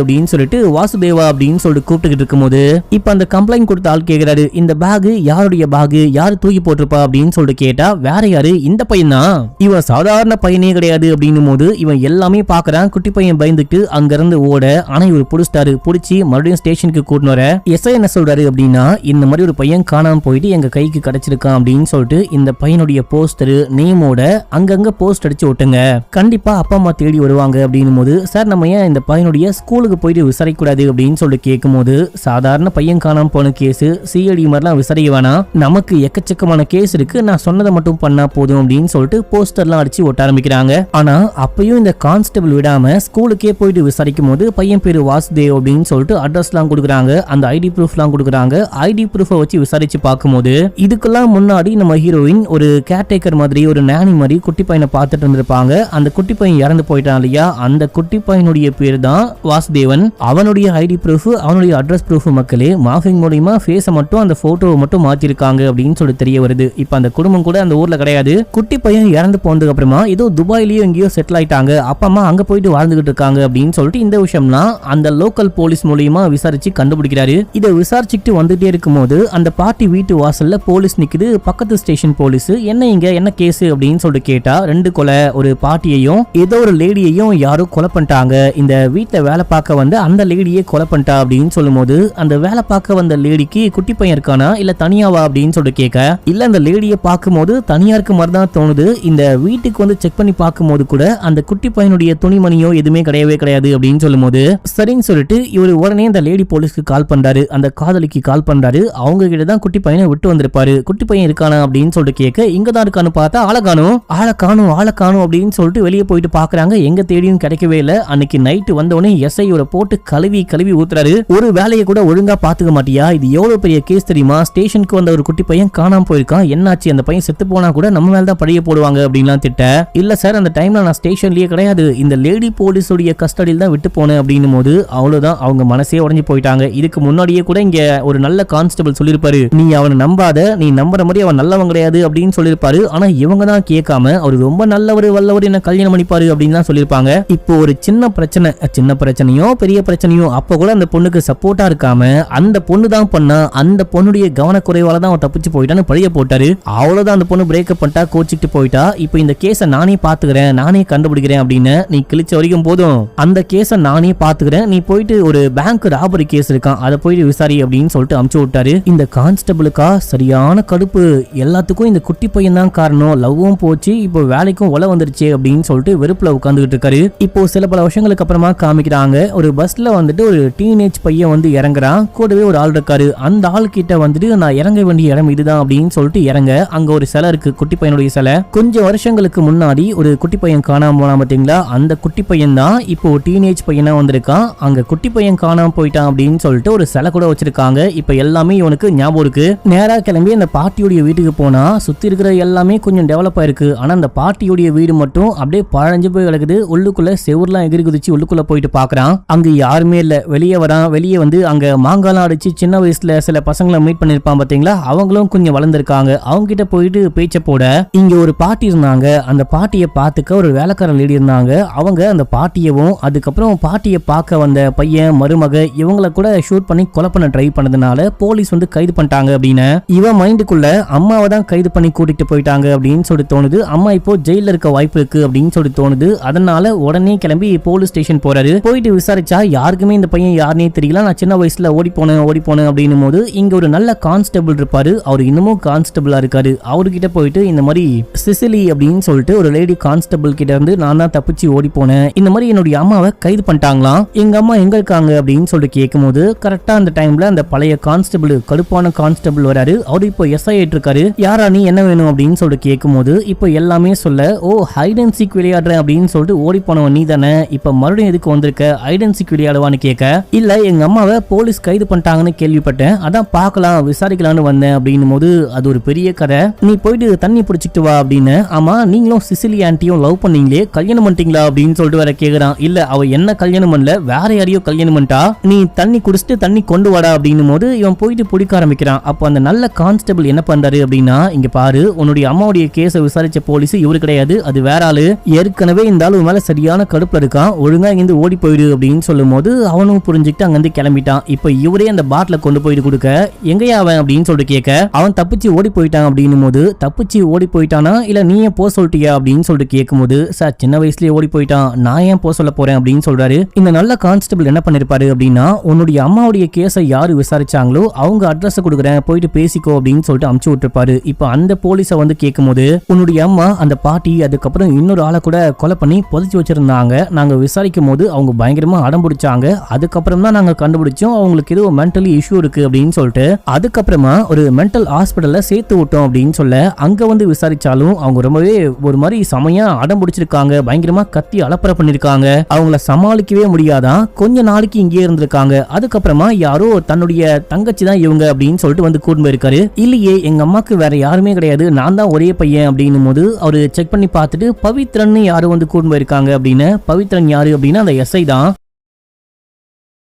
அப்படின்னு சொல்லிட்டு வாசுதேவா அப்படின்னு சொல்லிட்டு கூப்பிட்டுக்கிட்டு இருக்கும்போது இப்ப அந்த கம்ப்ளைண்ட் கொடுத்த ஆள் கேக்குறாரு, இந்த பேக் யாருடைய பேக், யாரு தூக்கி போட்டிருப்பா அப்படின்னு சொல்லிட்டு கேட்டா வேற யாரு, இந்த பையன் தான், இவன் சாதாரண பையனே கிடையாது அப்படின்னும் போது இவன் எல்லாமே பாக்குறான். குட்டி பையன் பயந்துட்டு அங்க இருந்து ஓட, ஆனா இவர் புடிச்சிட்டாரு. புடிச்சு மறுபடியும் ஸ்டேஷனுக்கு கூட்டினு வர எஸ்ஐ என்ன சொல்றாரு அப்படின்னா, இந்த மாதிரி ஒரு பையன் காணாம போயிட்டு எங்க கைக்கு கிடைச்சிருக்கான் அப்படின்னு சொல்லிட்டு இந்த பையனுடைய போஸ்டர் நேமோட அங்கங்க போஸ்ட் அடிச்சு ஒட்டுங்க, கண்டிப்பா அப்பா அம்மா தேடி வருவாங்க அப்படின்னும் போது, சார் நம்ம ஏன் இந்த பையனுடைய ஸ்கூலுக்கு போயிட்டு விசாரிக்க கூடாது அப்படின்னு சொல்லிட்டு கேட்கும் போது, சாதாரண பையன் காணாம போன கேஸ் சிஐடி மாதிரிலாம் விசாரிக்க வேணாம், நமக்கு எக்கச்சக்கமான கேஸ் இருக்கு, நான் சொன்னதை மட்டும் பண்ணா போதும் அப்படின்னு சொல்லிட்டு போஸ்டர்லாம் அடிச்சு ஒட்ட ஆரம்பிக்கிறாங்க. ஆனா அப்பயும் இந்த கான்ஸ்டபிள் விடாம ஸ்கூலுக்கே போயிட்டு விசாரிக்கும் போது பையன் பேரு வாசுதேவ் அப்படின்னு சொல்லிட்டு அட்ரஸ்லாம் கொடுக்குறாங்க, அந்த ஐடி ப்ரூஃப்லாம் கொடுக்குறாங்க. ஐடி ப்ரூஃபை வச்சு விசாரிச்சு பார்க்கும்போது இதுக்கெல்லாம் முன்னாடி நம்ம ஹீரோயின் ஒரு கேர்டேக்கர் மாதிரி ஒரு நானி மாதிரி குட்டி பையனை பார்த்துட்டு இருந்திருப்பாங்க. அந்த குட்டி பையன் இறந்து போயிட்டான் இல்லையா, அந்த குட்டி பையனுடைய பேர் தான் வாசுதேவன். அவனுடைய ஐடி ப்ரூஃப், அவனுடைய அட்ரஸ் ப்ரூஃப் மக்களே மார்க்கிங் மூலமா ஃபேஸை மட்டும் அந்த போட்டோவை மட்டும் மாத்திருக்காங்க அப்படின்னு சொல்லி தெரிய வருது. இப்ப அந்த குடும்பம் கூட அந்த ஊர்ல கிடையாது. குட்டி பையன் இறந்து போனதுக்கு அப்புறமா ஏதோ துபாயிலயோ எங்கேயோ செட்டில் ஆயிட்டாங்க, அப்பா அம்மா அங்க போயிட்டு வாழ்ந்துகிட்டு இருக்காங்க அப்படின்னு சொல்லிட்டு இந்த விஷயம்லாம் அந்த லோக்கல் போலீஸ் மூலியமா விசாரிச்சு கண்டுபிடிக்கிறாரு. இதை விசாரிச்சுட்டு வந்துட்டே இருக்கும்போது அந்த பாட்டி வீட்டு வாசல்ல போலீஸ் நிக்குது. பக்கத்து ஸ்டேஷன் போலீஸ், என்ன இங்க என்ன கேஸ் அப்படின்னு சொல்லிட்டு கேட்டா, 2 கொலை, ஒரு பாட்டியையும் ஏதோ ஒரு லேடியையும் யாரோ கொலை பண்ணிட்டாங்க, இந்த வீட்டுல வேலை பார்க்க வந்து அந்த லேடியே கொலை பண்ணிட்டா அப்படின்னு சொல்லும் போது, அந்த வேலை பார்க்க வந்த லேடிக்கு குட்டி பையன் இருக்கானா இல்ல தனியாவா அப்படின்னு சொல்லிட்டு கேட்க, இல்ல அந்த லேடியை பார்க்கும்போது தனியா இருக்க மாதிரி தான் தோணுது, இந்த வீட்டுக்கு வந்து செக் பண்ணி பார்க்கும்போது கூட அந்த குட்டி பையனுடைய துணிமணியோ எதுவுமே கிடையவே கிடையாது அப்படின்னு சொல்லும் போது, சரின்னு சொல்லிட்டு இவர் உடனே அந்த லேடி போலீஸ்க்கு கால் பண்றாரு, அந்த காதலிக்கு கால் பண்றாரு. அவங்க கிட்ட தான் குட்டி பையனை விட்டு வந்திருப்பாரு, குட்டி பையன் இருக்கானா அப்படின்னு சொல்லிட்டு கேட்க, இங்கதான் இருக்கான்னு பார்த்தா ஆளை காணும் அப்படின்னு சொல்லிட்டு வெளியே போயிட்டு பாக்குறாங்க. எங்க தேடியும் கிடைக்கவே இல்ல. அன்னைக்கு நைட்டு வந்தவனே எஸ்ஐயோட போட்டு கழுவி ஊத்துறாரு. ஒரு வேலையை கூட ஒழுங்கா பாத்துக்க மாட்டியா, இது எவ்வளவு பெரிய கேஸ் தெரியுமா, ஸ்டேஷனுக்கு வந்த ஒரு குட்டி பையன் காணாம போயிருக்கான், என்னாச்சு, அந்த பையன் செத்து போனா கூட நம்ம மேல தான் பழிய போடுவாங்க அப்படின்லாம் திட்ட, இல்ல சார் அந்த டைம்ல நான் ஸ்டேஷன்லயே கிடையாது, இந்த லேடி போலீஸோடைய கஸ்டடியில் தான் விட்டு போனேன் அப்படின்னும் போது அவ்வளவுதான் அவங்க மனசே உடைஞ்சு போயிட்டாங்க. இதுக்கு முன்னாடியே கூட இங்க ஒரு நல்ல கான்ஸ்டபிள் சொல்லிருப்பாரு, நீ அவனை நம்பாத, நீ நம்புற மாதிரி அவன் நல்லவன் கிடையாது அப்படின்னு சொல்லிருப்பாரு. ஆனா இவங்க தான் கேட்காம அவர் ரொம்ப நல்லவர் வல்லவர் என்ன கல்யாணம் பண்ணிப்பாரு அப்படின்னு தான் சொல்லிருப்பாங்க. இப்போ ஒரு சின்ன பிரச்சனையோ பெரிய பிரச்சனையோ அப்ப கூட அந்த பொண்ணுக்கு சப்போர்ட்டா இருக்காம அந்த பொண்ணு தான் பண்ணா, அந்த பொண்ணுடைய கவனக்குறைவால தான் அவன் தப்பிச்சு போயிட்டான்னு பழிய போட்டாரு. அவ்வளவுதான், அந்த பொண்ணு பிரேக்கப் பண்ணிட்டா, கோச்சிட்டு போயிட்டா. இப்போ இந்த கேஸை நானே பாத்துக்கிறேன், நானே கண்டுபிடிக்கிறேன் அப்படின்னு நீ கிழிச்ச வரைக்கும் போதும், அந்த கேஸை நானே பாத்துக்கிறேன், நீ போயிட்டு ஒரு பேங்க் ராபரி கேஸ் இருக்கான் அதை போயிட்டு விசாரி அப்படின்னு சொல்லிட்டு அமுச்சு விட்டாரு. இந்த கான்ஸ்டபிளுக்கா சரியான கடுப்பு, எல்லாத்துக்கும் இந்த குட்டி பையன் தான் காரணம், லவ்வும் போச்சு, இப்போ வேலைக்கும் ஒல வந்துருச்சு அப்படின்னு சொல்லிட்டு வெறுப்புல உட்கார்ந்துகிட்டு இருக்காரு. இப்போ சில பல வருஷங்களுக்கு அப்புறமா காமிக்கிறாங்க, ஒரு பஸ்ல வந்துட்டு ஒரு டீனேஜ் பையன் வந்து இறங்குறான், கூடவே ஒரு ஆள் இருக்காரு. அந்த ஆள் கிட்ட வந்துட்டு நான் இறங்க வேண்டிய இடம் இதுதான் அப்படின்னு சொல்லிட்டு இறங்க, அங்க ஒரு சிலை இருக்கு, குட்டி பையனுடைய சிலை. கொஞ்சம் வருஷங்களுக்கு முன்னாடி ஒரு குட்டி பையன் காணாம போனா பாத்தீங்களா, அந்த குட்டி பையன் தான் இப்போ டீனேஜ் பையனா வந்திருக்கான். அங்க குட்டி பையன் காணாம போயிட்டான் அப்படின்னு சொல்லிட்டு ஒரு சிலை கூட வச்சிருக்காங்க. இப்ப எல்லாமே இவனுக்கு ஞாபகம் இருக்கு. நேரா கிளம்பி அந்த பாட்டியுடைய வீட்டுக்கு போனா சுத்தி இருக்கிற எல்லாமே கொஞ்சம் டெவலப் ஆயிருக்கு. ஆனா அந்த பாட்டியுடைய வீடு மட்டும் அப்படியே பழஞ்சு போய் கிடக்குது. உள்ளுக்குள்ள செவுர்லாம் எகிரி குதிச்சு உள்ளுக்குள்ள போயிட்டு பாக்குறான், அங்க யாருமே இல்ல. வெளியே வரான், வெளியே வந்து அங்க மாங்காலாம் அடிச்சு சின்ன வயசுல சில பசங்களை மீட் பண்ணிருப்பான் பாத்தீங்களா, அவங்களும் கொஞ்சம் வளர்ந்துருக்காங்க. அவங்க கிட்ட போயிட்டு பேச்ச போட, இங்க ஒரு பாட்டி இருந்தாங்க, அந்த பாட்டியை பாத்துக்க ஒரு வேலைக்கார லேடி இருந்தாங்க. அவங்க அந்த பாட்டியவும் அதுக்கப்புறம் பாட்டியை பார்க்க வந்த பையன் மருமக இவங்களை கூட ஷூட் பண்ணி கொலை பண்ண ட்ரை பண்ணதுனால போலீஸ் வந்து கைது பண்ணிட்டாங்க அப்படின்னு இவன் மைண்டுக்குள்ள அம்மாவை தான் கைது பண்ணி கூட்டிட்டு போயிட்டாங்க அப்படின்னு சொல்லி தோணுது. அம்மா இப்போ ஜெயில இருக்க வாய்ப்பு இருக்கு அப்படின்னு சொல்லி தோணுது. அதனால உடனே கிளம்பி போலீஸ் ஸ்டேஷன் போறாரு. போயிட்டு விசாரிச்சா யாருக்குமே இந்த பையன் யாருனே தெரியல, நான் சின்ன வயசுல ஓடி போனேன் அப்படின்னும் போது இங்க ஒரு நல்ல கான்ஸ்டபிள் இருப்பாரு, அவர் இன்னமும் கான்ஸ்டபிளா இருக்காரு. அவர்கிட்ட போயிட்டு இந்த மாதிரி சிசிலி அப்படின்னு சொல்லிட்டு ஒரு லேடி கான்ஸ்டபிள் கிட்ட இருந்து நான் தான் தப்பிச்சு ஓடி போனேன், இந்த மாதிரி என்னுடைய அம்மாவை கைது பண்ணிட்டாங்களாம், எங்க அம்மா எங்க இருக்காங்க அப்படின்னு சொல்லிட்டு கேட்கும்போது கரெக்டா அந்த டைம்ல அந்த பழைய கான்ஸ்டபிள் கடுப்பான கான்ஸ்டபிள் வராரு. அவரு இப்போ எஸ்ஐ ஆயிட்டு இருக்காரு. யாரா நீ என்ன வேணும் அப்படின்னு சொல்லிட்டு கேட்கும்போது இப்போ எல்லாமே சொல்ல, ஓ ஹைட் அண்ட் சீக் விளையாடுறேன் அப்படின்னு சொல்லிட்டு ஓடி போனவன் நீ தானே, இப்ப மறுபடியும் எதுக்கு வந்திருக்க, ஹைட் அண்ட் சீக் விளையாடுவான்னு கேட்க, இல்ல எங்க அம்மாவை போலீஸ் கைது பண்ணிட்டாங்கன்னு கேள்விப்பட்டேன், அதான் பார்க்கலாம் விசாரிக்கலான்னு வந்தேன் அப்படின்னும் போது அது ஒரு பெரிய கதை, நீ போயிட்டு தண்ணி பிடிச்சிட்டு வா அப்படின்னு. ஆமா நீங்களும் சிசிலி ஆன்ட்டியும் லவ் பண்ணீங்களே, கல்யாணம் பண்ணிட்டீங்களா அப்படின்னு சொல்லிட்டு வர கேக்குறான். இல்ல அவ என்ன கல்யாணம் பண்ணல, வேற யாரையோ கல்யாணம் பண்ணிட்டா, நீ தண்ணி குடிச்சிட்டு தண்ணி கொண்டு வாடா அப்படின்னும் போது இவன் போயிட்டு பிடிக்க ஆரம்பிக்கிறான். அப்ப அந்த நல்ல கான்ஸ்டபிள் என்ன பண்றாரு அப்படின்னா, இங்க பாரு உன்னுடைய அம்மாவுடைய கேஸை விசாரிச்ச போலீஸ் இவரு கிடையாது, அது வேற ஆளு, ஏற்கனவே இந்த ஆளு மேல சரியான கடுப்புல இருக்கான், ஒழுங்கா இங்க ஓடி போயிடு அப்படின்னு சொல்லும் போது அவனும் புரிஞ்சுக்கிட்டு அங்கிருந்து கிளம்பிட்டான். இப்ப இவரே அந்த பாட்டில கொண்டு போயிட்டு கொடுக்க, எங்கயா அவன் அப்படின்னு சொல்லிட்டு கேட்க, அவன் தப்பிச்சு ஓடி போயிட்டான் அப்படின்னும் போது, தப்பிச்சு ஓடி போயிட்டானா இல்ல நீயே போ சொல்லிட்டியா அப்படின்னு சொல்லிட்டு கேட்கும்போது, சார் சின்ன வயசுலயே ஓடி போயிட்டான், நான் ஏன் போ சொல்ல போறேன் அப்படின்னு சொல்றாரு. இந்த நல்ல கான்ஸ்டபிள் என்ன பண்ணிருப்பாரு அப்படின்னா, உன்னுடைய அம்மாவுடைய கேஸை யாரு விசாரிச்சாங்களோ அவங்க அட்ரஸ் கொடுக்குறேன் போயிட்டு பேசிக்கோ அப்படின்னு சொல்லிட்டு அமுச்சு விட்டுருப்பாரு. இப்ப அந்த போலீஸை வந்து கேட்கும்போது, உன்னுடைய அம்மா அந்த பாட்டி அதுக்கப்புறம் இன்னொரு ஆளை கூட கொலை பண்ணி புதைச்சு வச்சிருந்தாங்க, நாங்க விசாரிக்கும் போது அவங்க பயங்கரமா அடம் பிடிச்சாங்க, அதுக்கப்புறம் தான் நாங்க கண்டுபிடிச்சோம் அவங்களுக்கு ஏதோ மென்டலி இஷ்யூ இருக்கு அப்படின்னு சொல்லிட்டு, அதுக்கப்புறமா ஒரு மென்டல் ஹாஸ்பிட்டல்ல சேர்த்து விட்டோம் அப்படின்னு சொல்ல, அங்க வந்து விசாரிச்சாலும் அவங்க ரொம்பவே ஒரு மாதிரி சமையா அடம் பிடிச்சிருக்காங்க, பயங்கரமா கத்தி அலப்பற பண்ணிருக்காங்க, அவங்கள சமாளிக்கவே முடியாதான், கொஞ்ச நாளைக்கு இங்கே இருந்திருக்காங்க, அதுக்கப்புறமா யாரோ தன்னுடைய தங்கச்சி தான் இவங்க அப்படின்னு சொல்லிட்டு வந்து கூட்டு போயிருக்காரு. இல்லையே எங்க அம்மாக்கு வேற யாருமே கிடையாது, நான் தான் ஒரே பையன் அப்படின்னும் போது அவரு செக் பண்ணி பார்த்துட்டு பவித்ரன் யாரும் வந்து கூட்டு போயிருக்காங்க அப்படின்னு. பவித்ரன் யாரு அப்படின்னா அந்த எஸ்ஐ தான்.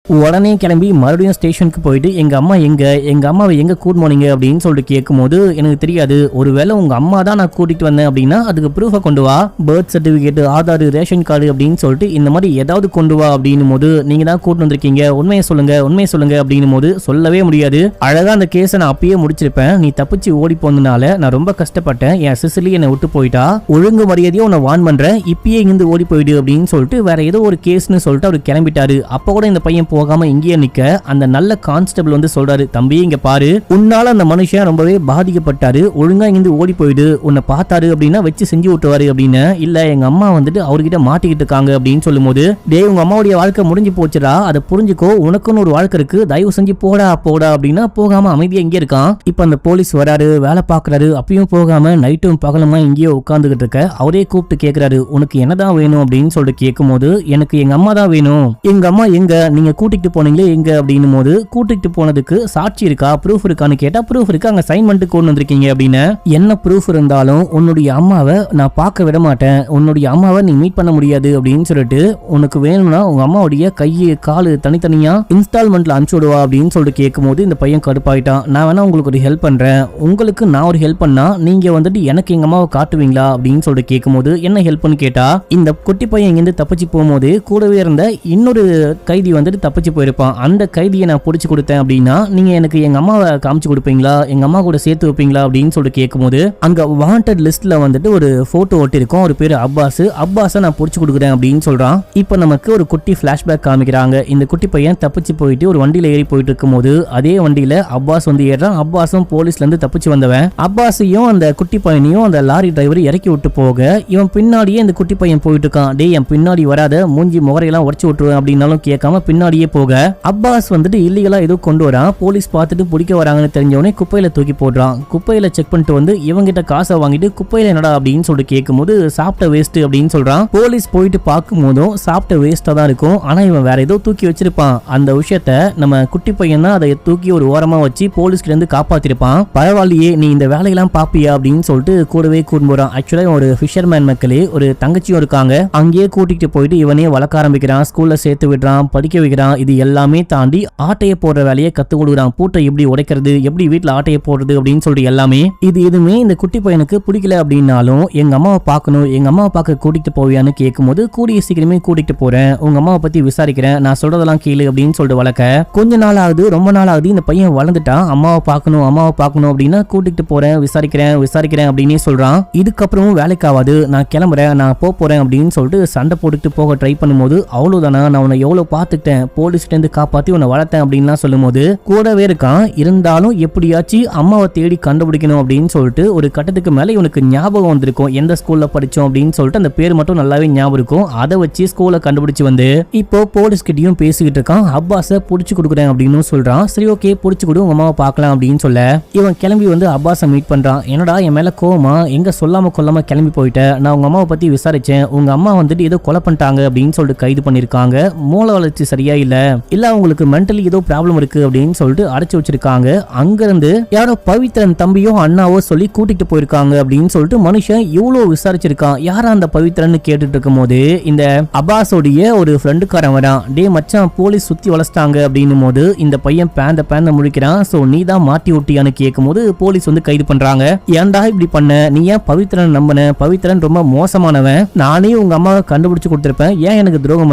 உடனே கிளம்பி மறுபடியும் ஸ்டேஷனுக்கு போயிட்டு எங்க அம்மாவை எங்க கூட்டு போனீங்க அப்படின்னு சொல்லிட்டு கேட்கும்போது, எனக்கு தெரியாது, ஒருவேளை உங்க அம்மா தான் நான் கூட்டிட்டு வந்தேன் அப்படின்னா அதுக்கு ப்ரூஃபை கொண்டு வா, birth certificate, Aadhaar, ration card அப்படின்னு சொல்லிட்டு இந்த மாதிரி ஏதாவது கொண்டு வா அப்படின்னும் போது, நீங்க தான் கூட்டு வந்திருக்கீங்க, உண்மையை சொல்லுங்க அப்படின்னும் போது சொல்லவே முடியாது, அழகா அந்த கேஸை நான் அப்பயே முடிச்சிருப்பேன், நீ தப்பிச்சு ஓடி போனதுனால நான் ரொம்ப கஷ்டப்பட்டேன், என் சிசிலி என்னை விட்டு போயிட்டா, ஒழுங்கு மரியாதையா உன்னை வான் பண்றேன், இப்பயே இங்கிருந்து ஓடி போயிடு அப்படின்னு சொல்லிட்டு வேற ஏதோ ஒரு கேஸ்னு சொல்லிட்டு அவர் கிளம்பிட்டாரு. அப்ப கூட இந்த பையன் போகாம இங்கேயே நிக்க அந்த நல்ல கான்ஸ்டபிள் வந்து சொல்றாரு, தம்பி இங்க பாரு, உன்னால அந்த மனுஷன் ரொம்பவே பாதிக்கப்பட்டாரு, ஒழுங்கா இங்க ஓடி போயிடு, உன்னை பார்த்தாரு அப்படின்னா வச்சு செஞ்சு விட்டுவாரு அப்படின்னு. இல்ல எங்க அம்மா வந்துட்டு அவர்கிட்ட மாட்டிக்கிட்டு இருக்காங்க அப்படின்னு சொல்லும் போது, டேய் உங்க அம்மாவுடைய வாழ்க்கை முடிஞ்சு போச்சுடா, அதை புரிஞ்சுக்கோ, உனக்குன்னு ஒரு வாழ்க்கை இருக்கு, தயவு செஞ்சு போடா அப்படின்னா போகாம அமைதியா இங்கே இருக்கான். இப்ப அந்த போலீஸ் வராரு, வேலை பாக்குறாரு, அப்பயும் போகாம நைட்டும் பகலுமா இங்கேயே உட்கார்ந்துகிட்டு இருக்க. அவரே கூப்பிட்டு கேட்கிறாரு, உனக்கு என்னதான் வேணும் அப்படின்னு சொல்லிட்டு கேட்கும்போது, எனக்கு எங்க அம்மா தான் வேணும், எங்க அம்மா எங்க, நீங்க கூட்டிட்டு போனீங்களே எங்க அப்படின்னும் போது, கூட்டிட்டு போனதுக்கு சாட்சி இருக்கா, ப்ரூஃப் இருக்கான்னு கேட்டா, ப்ரூஃப் இருக்கு, அங்க சைன் பண்ணிட்டு கொண்டு வந்திருக்கீங்க அப்படின்னு. என்ன ப்ரூஃப் இருந்தாலும் உன்னுடைய அம்மாவை நான் பார்க்க விட மாட்டேன், உன்னுடைய அம்மாவை நீ மீட் பண்ண முடியாது அப்படின்னு சொல்லிட்டு, உனக்கு வேணும்னா உங்க அம்மாவுடைய கையை காலு தனித்தனியா இன்ஸ்டால்மெண்ட்ல அனுப்பிச்சு விடுவா அப்படின்னு சொல்லிட்டு கேட்கும்போது இந்த பையன் கடுப்பாயிட்டான். நான் வேணா உங்களுக்கு ஒரு ஹெல்ப் பண்றேன், உங்களுக்கு நான் ஒரு ஹெல்ப் பண்ணா நீங்க வந்துட்டு எனக்கு எங்க அம்மாவை காட்டுவீங்களா அப்படின்னு சொல்லிட்டு கேட்கும்போது, என்ன ஹெல்ப்னு கேட்டா, இந்த குட்டி பையன் இங்கிருந்து தப்பிச்சு போகும்போது கூடவே இருந்த இன்னொரு கைதி வந்துட்டு தப்பிச்சு போயிருப்பான், அந்த கைதியை நான் பிடிச்சி கொடுத்தேன் அப்படின்னா நீங்க எனக்கு எங்க அம்மாவை காமிச்சு கொடுப்பீங்களா, எங்க அம்மா கூட சேர்த்து வைப்பீங்களா அப்படின்னு சொல்லிட்டு கேட்கும்போது, அங்க வாண்டட் லிஸ்ட்ல வந்துட்டு ஒரு போட்டோ ஒட்டி இருக்கும், ஒரு பேரு அப்பாஸை நான் பிடிச்சி கொடுக்குறேன் அப்படின்னு சொல்றான். இப்ப நமக்கு ஒரு குட்டி பிளாஷ்பேக் காமிக்கிறாங்க. இந்த குட்டி பையன் தப்பிச்சு போயிட்டு ஒரு வண்டியில ஏறி போயிட்டு இருக்கும் போது அதே வண்டியில அப்பாஸ் வந்து ஏறான். அப்பாஸும் போலீஸ்ல இருந்து தப்பிச்சு வந்தவன். அப்பாஸையும் அந்த குட்டி பையனையும் அந்த லாரி டிரைவர் இறக்கி விட்டு போக, இவன் பின்னாடியே இந்த குட்டி பையன் போயிட்டு இருக்கான். டேய் என் பின்னாடி வராத, மூஞ்சி முகரையெல்லாம் உடச்சு விட்டுருவேன் அப்படின்னாலும் கேட்காம பின்னாடியே போக, அப்பாஸ் வந்துட்டு இல்லீகலா ஏதோ கொண்டு வரான். போலீஸ் பார்த்துட்டு பிடிக்க வராங்கன்னு தெரிஞ்சவனே குப்பையில தூக்கி போடுறான். குப்பையில செக் பண்ணிட்டு வந்து இவங்கிட்ட காசை வாங்கிட்டு குப்பையில என்னடா அப்படின்னு சொல்லிட்டு கேட்கும்போது, சாப்பிட்ட வேஸ்ட் அப்படின்னு சொல்றான். போலீஸ் போயிட்டு பார்க்கும் போதும் சாப்பிட்ட வேஸ்டா தான் இருக்கும், ஆனா இவன் வேற ஏதோ தூக்கி வச்சிருப்பான். அந்த விஷயத்த நம்ம குட்டி பையன் தான் அதை தூக்கி ஒரு ஓரமா வச்சு போலீஸ்ல இருந்து காப்பாத்திருப்பான். பரவாயில்லையே நீ இந்த வேலையெல்லாம் பாப்பியா அப்படின்னு சொல்லிட்டு கூடவே கூட்டு போறான். ஆக்சுவலா ஒரு ஃபிஷர்மேன் மக்களே, ஒரு தங்கச்சியும் இருக்காங்க, அங்கேயே கூட்டிட்டு போயிட்டு இவனே வளர்க்க ஆரம்பிக்கிறான், ஸ்கூல்ல சேர்த்து விடுறான், படிக்க வைக்கிறான். இது எல்லாமே தாண்டி ஆட்டையை போடுற வேலையை கத்து கொடுக்குறான். பூட்டை எப்படி உடைக்கிறது, எப்படி வீட்டுல ஆட்டையை போடுறது அப்படின்னு சொல்லிட்டு எல்லாமே. இது எதுவுமே இந்த குட்டி பையனுக்கு பிடிக்கல அப்படின்னாலும் எங்க அம்மாவை பார்க்கணும், எங்க அம்மாவை பார்க்க கூட்டிட்டு போவியான்னு கேட்கும்போது கூடிய சீக்கிரமே கூட்டிட்டு போறேன், உங்க அம்மாவை பத்தி விசாரிக்கிறேன், நான் சொல்றதெல்லாம் கேளு அப்படின்னு சொல்லிட்டு வளர்க்க கொஞ்ச நாள் ஆகுது, ரொம்ப நாள் ஆகுது. இந்த பையன் வளர்ந்துட்டான். அம்மாவை பார்க்கணும் அப்படின்னா கூட்டிட்டு போறேன், விசாரிக்கிறேன் அப்படின்னே சொல்றான். இதுக்கப்புறமும் வேலைக்கு ஆகாது, நான் கிளம்புறேன், நான் போறேன் அப்படின்னு சொல்லிட்டு சண்டை போட்டுட்டு போக ட்ரை பண்ணும்போது அவ்வளவுதானா, நான் உன்னை எவ்வளவு பார்த்துக்கிட்டேன், போலீஸ்ல இருந்து காப்பாத்தி உன்னை வளர்த்தேன் அப்படின்லாம் சொல்லும்போது கூடவே இருக்கான். இருந்தாலும் எப்படியாச்சும் அம்மாவை தேடி கண்டுபிடிக்கணும் அப்படின்னு சொல்லிட்டு ஒரு கட்டத்துக்கு மேல இவனுக்கு ஞாபகம் வந்திருக்கும், எந்த ஸ்கூல்ல படிச்சோம் அப்படின்னு சொல்லிட்டு அந்த பேர் மட்டும் நல்லாவே ஞாபகம் இருக்கும். அதை வச்சு ஸ்கூலை கண்டுபிடிச்சு வந்து இப்போ போலீஸ் கிட்டயும் பேசிக்கிட்டு இருக்கான். அப்பாஸை புடிச்சு கொடுக்குறேன் அப்படின்னு சொல்றான். சரி ஓகே புடிச்சு கொடு, உங்க அம்மாவை பார்க்கலாம் அப்படின்னு சொல்ல இவன் கிளம்பி வந்து அப்பாஸை மீட் பண்றான். என்னடா என் மேல கோவமா, எங்க சொல்லாம கொல்லாம கிளம்பி போயிட்ட, நான் உங்க அம்மாவை பத்தி விசாரிச்சேன், உங்க அம்மா வந்துட்டு ஏதோ கொலை பண்ணிட்டாங்க அப்படின்னு சொல்லிட்டு கைது பண்ணிருக்காங்க, மூளை வளர்ச்சி சரியா இல்ல உங்களுக்கு மென்டலி ஏதோ ப்ராப்ளம் இருக்கு அப்படின்னு சொல்லிட்டு அடைச்சு வச்சிருக்காங்க. அங்க இருந்து யாரோ பவித்ரன் தம்பியோ அண்ணாவோ சொல்லி கூட்டிட்டு போயிருக்காங்க அப்படின்னு சொல்லிட்டு மனுஷன் இவ்வளவு விசாரிச்சிருக்கான். யாரா அந்த பவித்ரன் கேட்டுட்டு இருக்கும் போது இந்த அப்பாஸோடைய ஒரு ஃப்ரெண்டுக்காரன் வரான். டே மச்சான் போலீஸ் சுத்தி வளர்ச்சிட்டாங்க அப்படின்னும் போது இந்த பையன் பேந்த முழிக்கிறான். சோ நீ தான் மாட்டி விட்டியான்னு கேட்கும் போது போலீஸ் வந்து கைது பண்றாங்க. ஏன்டா இப்படி பண்ண, நீ ஏன் பவித்ரன் நம்பின, பவித்ரன் ரொம்ப மோசமானவன், நானே உங்க அம்மாவை கண்டுபிடிச்சு கொடுத்திருப்பேன், ஏன் எனக்கு துரோகம்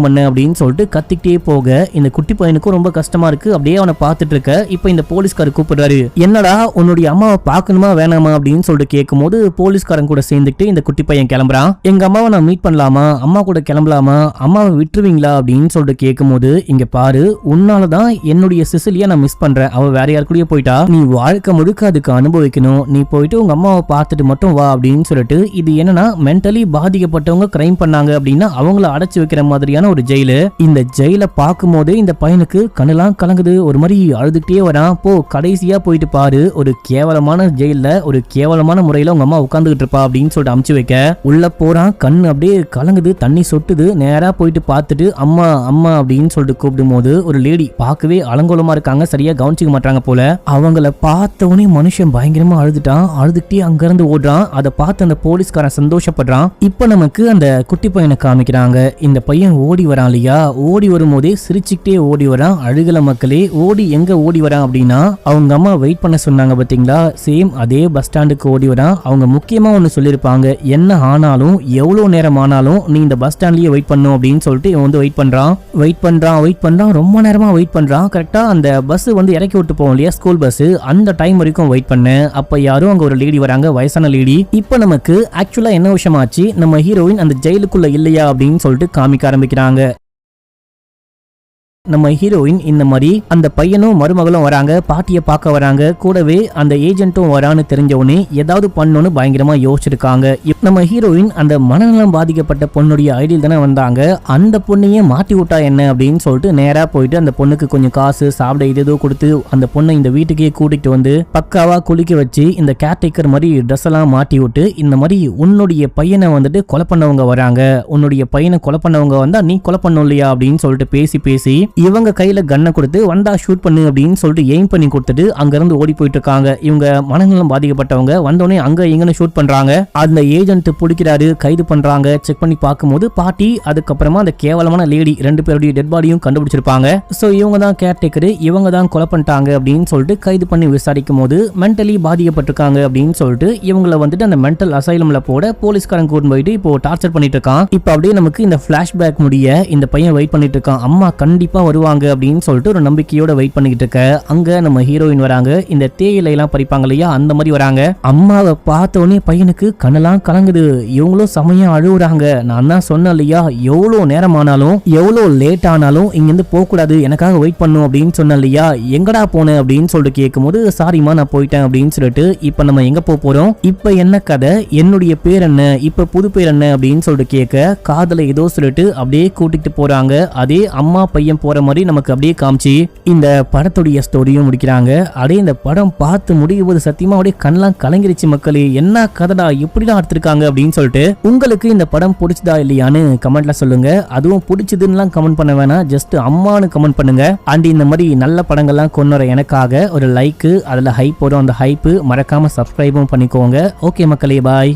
பண்ண அப்படின்னு சொல்லிட்டு கத்திக்கிட்டே போக இந்த குட்டி பையனுக்கும் ரொம்ப கஷ்டமா இருக்கு. அப்படியே அவனை பார்த்துட்டு இருக்க இப்ப இந்த போலீஸ்காரர் கூப்பிடுறாரு. என்னடா உன்னுடைய அம்மாவை பார்க்கணுமா வேணாமா அப்படின்னு சொல்லிட்டு கேட்கும் போது போலீஸ்காரன் கூட சேர்ந்துட்டு இந்த குட்டி பையன் கிளம்புறான். எங்க அம்மாவை நான் மீட் பண்ணலாமா, அம்மா கூட கிளம்பலாமா, அம்மாவை விட்டுருவீங்களா அப்படின்னு சொல்லிட்டு கேட்கும் போது இங்க பாரு, உன்னாலதான் என்னுடைய சிசிலியா நான் மிஸ் பண்றேன், அவ வேற யாரு கூடயே போயிட்டா, நீ வாழ்க்கை முழுக்க அதுக்கு அனுபவிக்கணும், நீ போயிட்டு உங்க அம்மாவை பார்த்துட்டு மட்டும் வா அப்படின்னு சொல்லிட்டு. இது என்னன்னா மென்டலி பாதிக்கப்பட்டவங்க கிரைம் பண்ணாங்க அப்படின்னா அவங்கள அடைச்சு வைக்கிற மாதிரியான ஒரு ஜெயிலு. இந்த ஜெயில பார்க்கும் போதே இந்த பையனுக்கு கண்ணெல்லாம் கலங்குது, ஒரு மாதிரி அழுதுகிட்டே வரான். போ கடைசியா போயிட்டு பாரு, ஒரு கேவலமான ஜெயில ஒரு கேவலமான முறையில உங்க அம்மா உட்கார்ந்துகிட்டு இருப்பா அப்படின்னு சொல்லிட்டு அமுச்சு வைக்க உள்ள போறான். கண்ணு அப்படியே கலங்குது, தண்ணி சொட்டுது. நேரா போயிட்டு பார்த்துட்டு அம்மா அம்மா அப்படின்னு சொல்லிட்டு கூப்பிடும் போது ஒரு லேடி பார்க்கவே அலங்கோலமா இருக்காங்க, சரியா கவனிச்சுக்க மாட்டாங்க போல. அவங்கள பார்த்தவனே மனுஷன் பயங்கரமா அழுதுட்டான். அழுதுகிட்டே அங்க இருந்து ஓடுறான். அதை பார்த்து அந்த போலீஸ்காரன் சந்தோஷப்படுறான். இப்ப நமக்கு அந்த குட்டி பையனை காமிக்கிறாங்க. இந்த பையன் ஓடி வரான் இல்லையா, ஓடி வரும்போதே சிரிச்சுக்கிட்டே ஓடி வரான். அழுகல மக்களே. எங்க ஓடி வரான் அப்படின்னா அவங்க அம்மா வெயிட் பண்ண சொன்னாங்க பாத்தீங்களா, சேம் அதே பஸ் ஸ்டாண்டுக்கு ஓடி வரான். அவங்க முக்கியமா ஒன்னு சொல்லிருப்பாங்க, என்ன ஆனாலும் எவ்வளவு நேரம் ஆனாலும் நீ இந்த பஸ் ஸ்டாண்ட்லயே வெயிட் பண்ணும் அப்படின்னு சொல்லிட்டு இவன் வந்து வெயிட் பண்றான். ரொம்ப நேரமா வெயிட் பண்றான். கரெக்டா அந்த பஸ் வந்து இறக்கி விட்டு போவோம் இல்லையா, ஸ்கூல் பஸ், அந்த டைம் வரைக்கும் வெயிட் பண்ண. அப்ப யாரும் அங்க ஒரு லேடி வராங்க, வயசான லேடி. இப்ப நமக்கு ஆக்சுவலா என்ன விஷயமாச்சு, நம்ம ஹீரோயின் அந்த ஜெயிலுக்குள்ள இல்லையா அப்படின்னு சொல்லிட்டு காமிக்க ஆரம்பிக்கிறாங்க. நம்ம ஹீரோயின் இந்த மாதிரி அந்த பையனும் மருமகளும் வராங்க, பாட்டியை பார்க்க வராங்க, கூடவே அந்த ஏஜென்ட்டும் வரான்னு தெரிஞ்சவனே ஏதாவது பண்ணணும்னு பயங்கரமா யோசிச்சிருக்காங்க. நம்ம ஹீரோயின் அந்த மனநலம் பாதிக்கப்பட்ட பொண்ணுடைய ஐடியில் தானே வந்தாங்க, அந்த பொண்ணையே மாட்டி விட்டா என்ன அப்படின்னு சொல்லிட்டு நேரா போயிட்டு அந்த பொண்ணுக்கு கொஞ்சம் காசு சாப்பிட ஏதோ கொடுத்து அந்த பொண்ணை இந்த வீட்டுக்கே கூட்டிட்டு வந்து பக்காவா குளிக்க வச்சு இந்த கேர்டேக்கர் மாதிரி ட்ரெஸ் எல்லாம் மாட்டி விட்டு, இந்த மாதிரி உன்னுடைய பையனை வந்துட்டு கொலை பண்ணவங்க வராங்க, உன்னுடைய பையனை கொலை பண்ணவங்க வந்தா நீ கொலை பண்ணும் இல்லையா அப்படின்னு சொல்லிட்டு பேசி இவங்க கையில கன்னை கொடுத்து வந்தா ஷூட் பண்ணு அப்படின்னு சொல்லிட்டு எய்ம் பண்ணி கொடுத்துட்டு அங்க இருந்து ஓடி போயிட்டு இருக்காங்க. இவங்க மனநலம் பாதிக்கப்பட்டவங்க வந்தோடனே அங்க இங்கன்னு ஷூட் பண்றாங்க. அந்த ஏஜென்ட் பிடிக்கிறாரு, கைது பண்றாங்க. செக் பண்ணி பார்க்கும்போது பாட்டி, அதுக்கப்புறமா அந்த கேவலமான லேடி ரெண்டு பேருடைய டெட் பாடியும் கண்டுபிடிச்சிருப்பாங்க. சோ இவங்க தான் கேர்டேக்கர், இவங்க தான் கொலை பண்ணிட்டாங்க அப்படின்னு சொல்லிட்டு கைது பண்ணி விசாரிக்கும் போது மென்டலி பாதிக்கப்பட்டிருக்காங்க அப்படின்னு சொல்லிட்டு இவங்களை வந்துட்டு அந்த மென்டல் அசைலம்ல போட போலீஸ்காரன் கூட்டு போயிட்டு இப்போ டார்ச்சர் பண்ணிட்டு இருக்கான். இப்ப அப்படியே நமக்கு இந்த பிளாஷ்பேக் முடிய இந்த பையன் வெயிட் பண்ணிட்டு இருக்கான். அம்மா கண்டிப்பா வருவாங்க அப்படின்னு சொல்லிட்டு ஒரு நம்பிக்கையோட வெயிட் பண்ணிட்டு இருக்க அங்க நம்ம ஹீரோயின் வராங்க. இந்த தேயிலை எல்லாம் பறிப்பாங்க இல்லையா, அந்த மாதிரி வராங்க. அம்மாவை பார்த்த உடனே பையனுக்கு கண்ணெல்லாம் கலங்குது. இவங்களும் சமயா அழுகுறாங்க. நான் தான் சொன்னேன் இல்லையா, எவ்வளவு நேரம் ஆனாலும் எவ்வளவு லேட் ஆனாலும் இங்கிருந்து போக கூடாது, எனக்காக வெயிட் பண்ணும் அப்படின்னு சொன்னேன் இல்லையா, எங்கடா போன அப்படின்னு சொல்லிட்டு கேட்கும் போது சாரிமா நான் போயிட்டேன் அப்படின்னு சொல்லிட்டு இப்ப நம்ம எங்க போறோம், இப்ப என்ன கதை, என்னுடைய பேர் என்ன, இப்ப புது பேர் என்ன அப்படின்னு சொல்லிட்டு கேட்க காதல ஏதோ சொல்லிட்டு அப்படியே கூட்டிட்டு போறாங்க. அதே அம்மா பையன் போற மாதிரி நமக்கு அப்படியே காமிச்சு இந்த படத்துடைய ஸ்டோரியும் முடிக்கிறாங்க. அப்படியே இந்த படம் பார்த்து முடியும் போது சத்தியமா அப்படியே கண்ணெல்லாம் கலங்கிருச்சு மக்களே. என்ன கதடா எப்படிதான் எடுத்திருக்காங்க அப்படின்னு சொல்லிட்டு. உங்களுக்கு இந்த படம் பிடிச்சதா இல்லையான்னு கமெண்ட்ல சொல்லுங்க. அதுவும் பிடிச்சதுன்னு கமெண்ட் பண்ண வேணாம், ஜஸ்ட் அம்மானு கமெண்ட் பண்ணுங்க. அண்ட் இந்த மாதிரி நல்ல படங்கள்லாம் கொண்டு வர எனக்காக ஒரு லைக், அதுல ஹைப் வரும், அந்த ஹைப் மறக்காம சப்ஸ்கிரைபும் பண்ணிக்கோங்க. ஓகே மக்களே, பாய்.